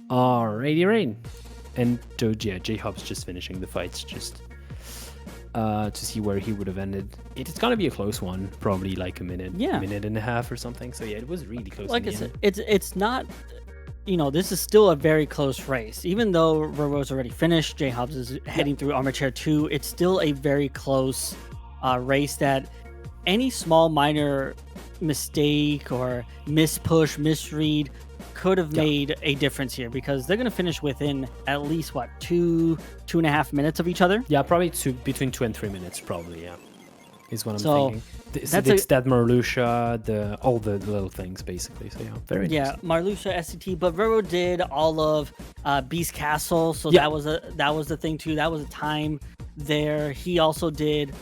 Alrighty, Rain. And JHobz just finishing the fights, just to see where he would have ended. It's gonna be a close one, probably like a minute and a half or something. So yeah, it was really close. Like I said, it's not, this is still a very close race. Even though Roro's already finished, JHobz is heading through Armature 2. It's still a very close race that any small minor mistake or mispush, misread could have made a difference here, because they're going to finish within at least 2.5 minutes of each other. Yeah, probably between 2 and 3 minutes, probably. Yeah, is what I'm thinking. It's that Marluxia, all the little things basically. So yeah, very interesting. Marluxia, SCT, but Roro did all of Beast Castle, so that was the thing too. That was a time there. He also did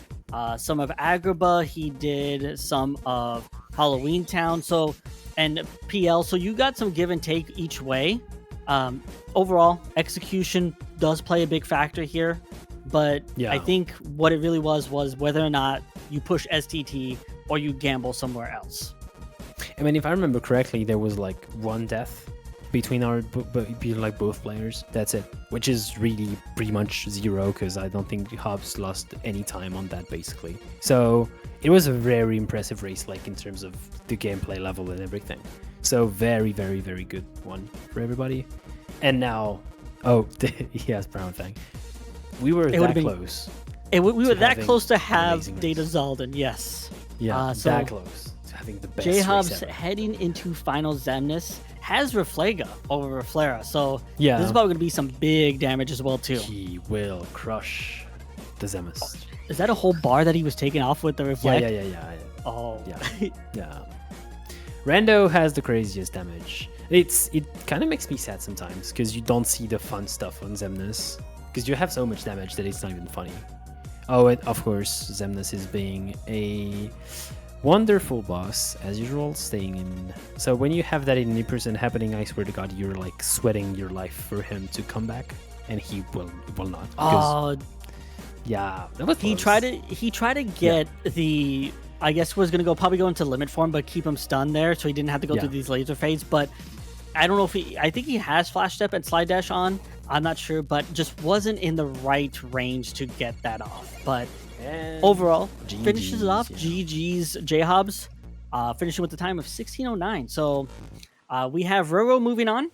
some of Agrabah. He did some of Halloween Town. And PL, so you got some give and take each way. Overall, execution does play a big factor here, but I think what it really was whether or not you push STT or you gamble somewhere else. I mean, if I remember correctly, there was like one death between like both players. That's it, which is really pretty much zero because I don't think JHobz lost any time on that basically. So it was a very impressive race, like in terms of the gameplay level and everything. So very, very, very good one for everybody. And now, oh, yes, Brown thing. We were that close. We were that close to have Data Zaldin, yes. Yeah, so that close to having the best JHobz heading into Final Zemnis has Reflega over Reflera, so yeah, this is probably going to be some big damage as well too. He will crush the Zemnis. Is that a whole bar that he was taking off with the Reflect? Yeah. Oh. Yeah. Rando has the craziest damage. It kind of makes me sad sometimes because you don't see the fun stuff on Zemnis because you have so much damage that it's not even funny. Oh, and of course, Zemnis is being a wonderful boss, as usual, staying in. So when you have that in person happening, I swear to God, you're like sweating your life for him to come back, and he will not. Oh, yeah, that was he tried to get the. I guess was gonna probably go into limit form, but keep him stunned there, so he didn't have to go through these laser fades. But I don't know if I think he has flash step and slide dash on. I'm not sure, but just wasn't in the right range to get that off. But overall, finishes it off. GG's JHobz, finishing with the time of 16:09. So we have Roro moving on,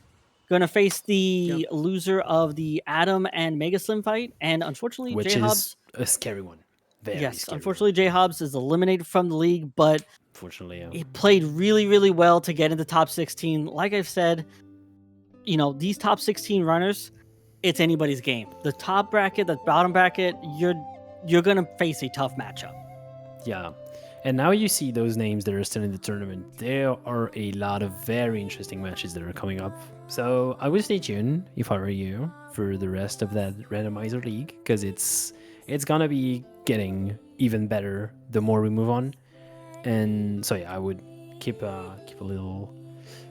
going to face the loser of the Adam and Mega Slim fight, and unfortunately, which JHobz is a scary one. Unfortunately, JHobz is eliminated from the league, but unfortunately, he played really, really well to get into top 16. Like I've said, these top 16 runners, it's anybody's game. The top bracket, the bottom bracket, you're gonna face a tough matchup. Yeah, and now you see those names that are still in the tournament. There are a lot of very interesting matches that are coming up. So I would stay tuned if I were you for the rest of that randomizer league because it's gonna be getting even better the more we move on. And so yeah, I would keep a little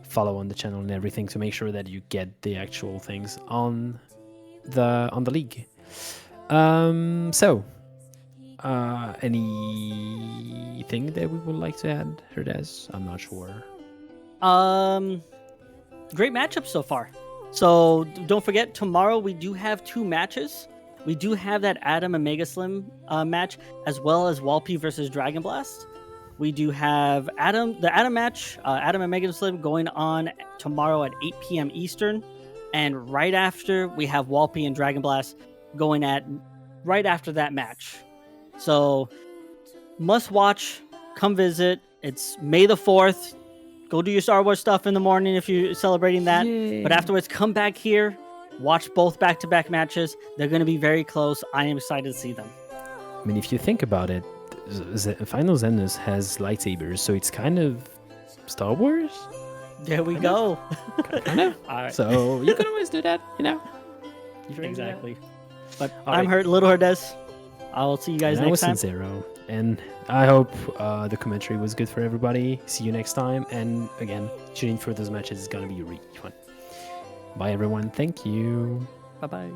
follow on the channel and everything to make sure that you get the actual things on the league. Anything that we would like to add, Herdez? I'm not sure. Great matchup so far. So don't forget, tomorrow we do have 2 matches. We do have that Adam and Mega Slim match, as well as Walpy versus Dragon Blast. We do have the Adam match, Adam and Mega Slim going on tomorrow at 8 p.m. Eastern. And right after, we have Walpy and Dragon Blast going at right after that match. So, must watch, come visit. It's May the 4th. Go do your Star Wars stuff in the morning if you're celebrating that. Yay. But afterwards, come back here, watch both back-to-back matches. They're going to be very close. I am excited to see them. I mean, if you think about it, Final Zemnis has lightsabers, so it's kind of Star Wars. There we go. Kind of. All right. So you can always do that, Exactly. But I'm Little Herdez. I'll see you guys next time. Zero. And I hope the commentary was good for everybody. See you next time. And again, tuning for those matches is going to be really fun. Bye, everyone. Thank you. Bye-bye.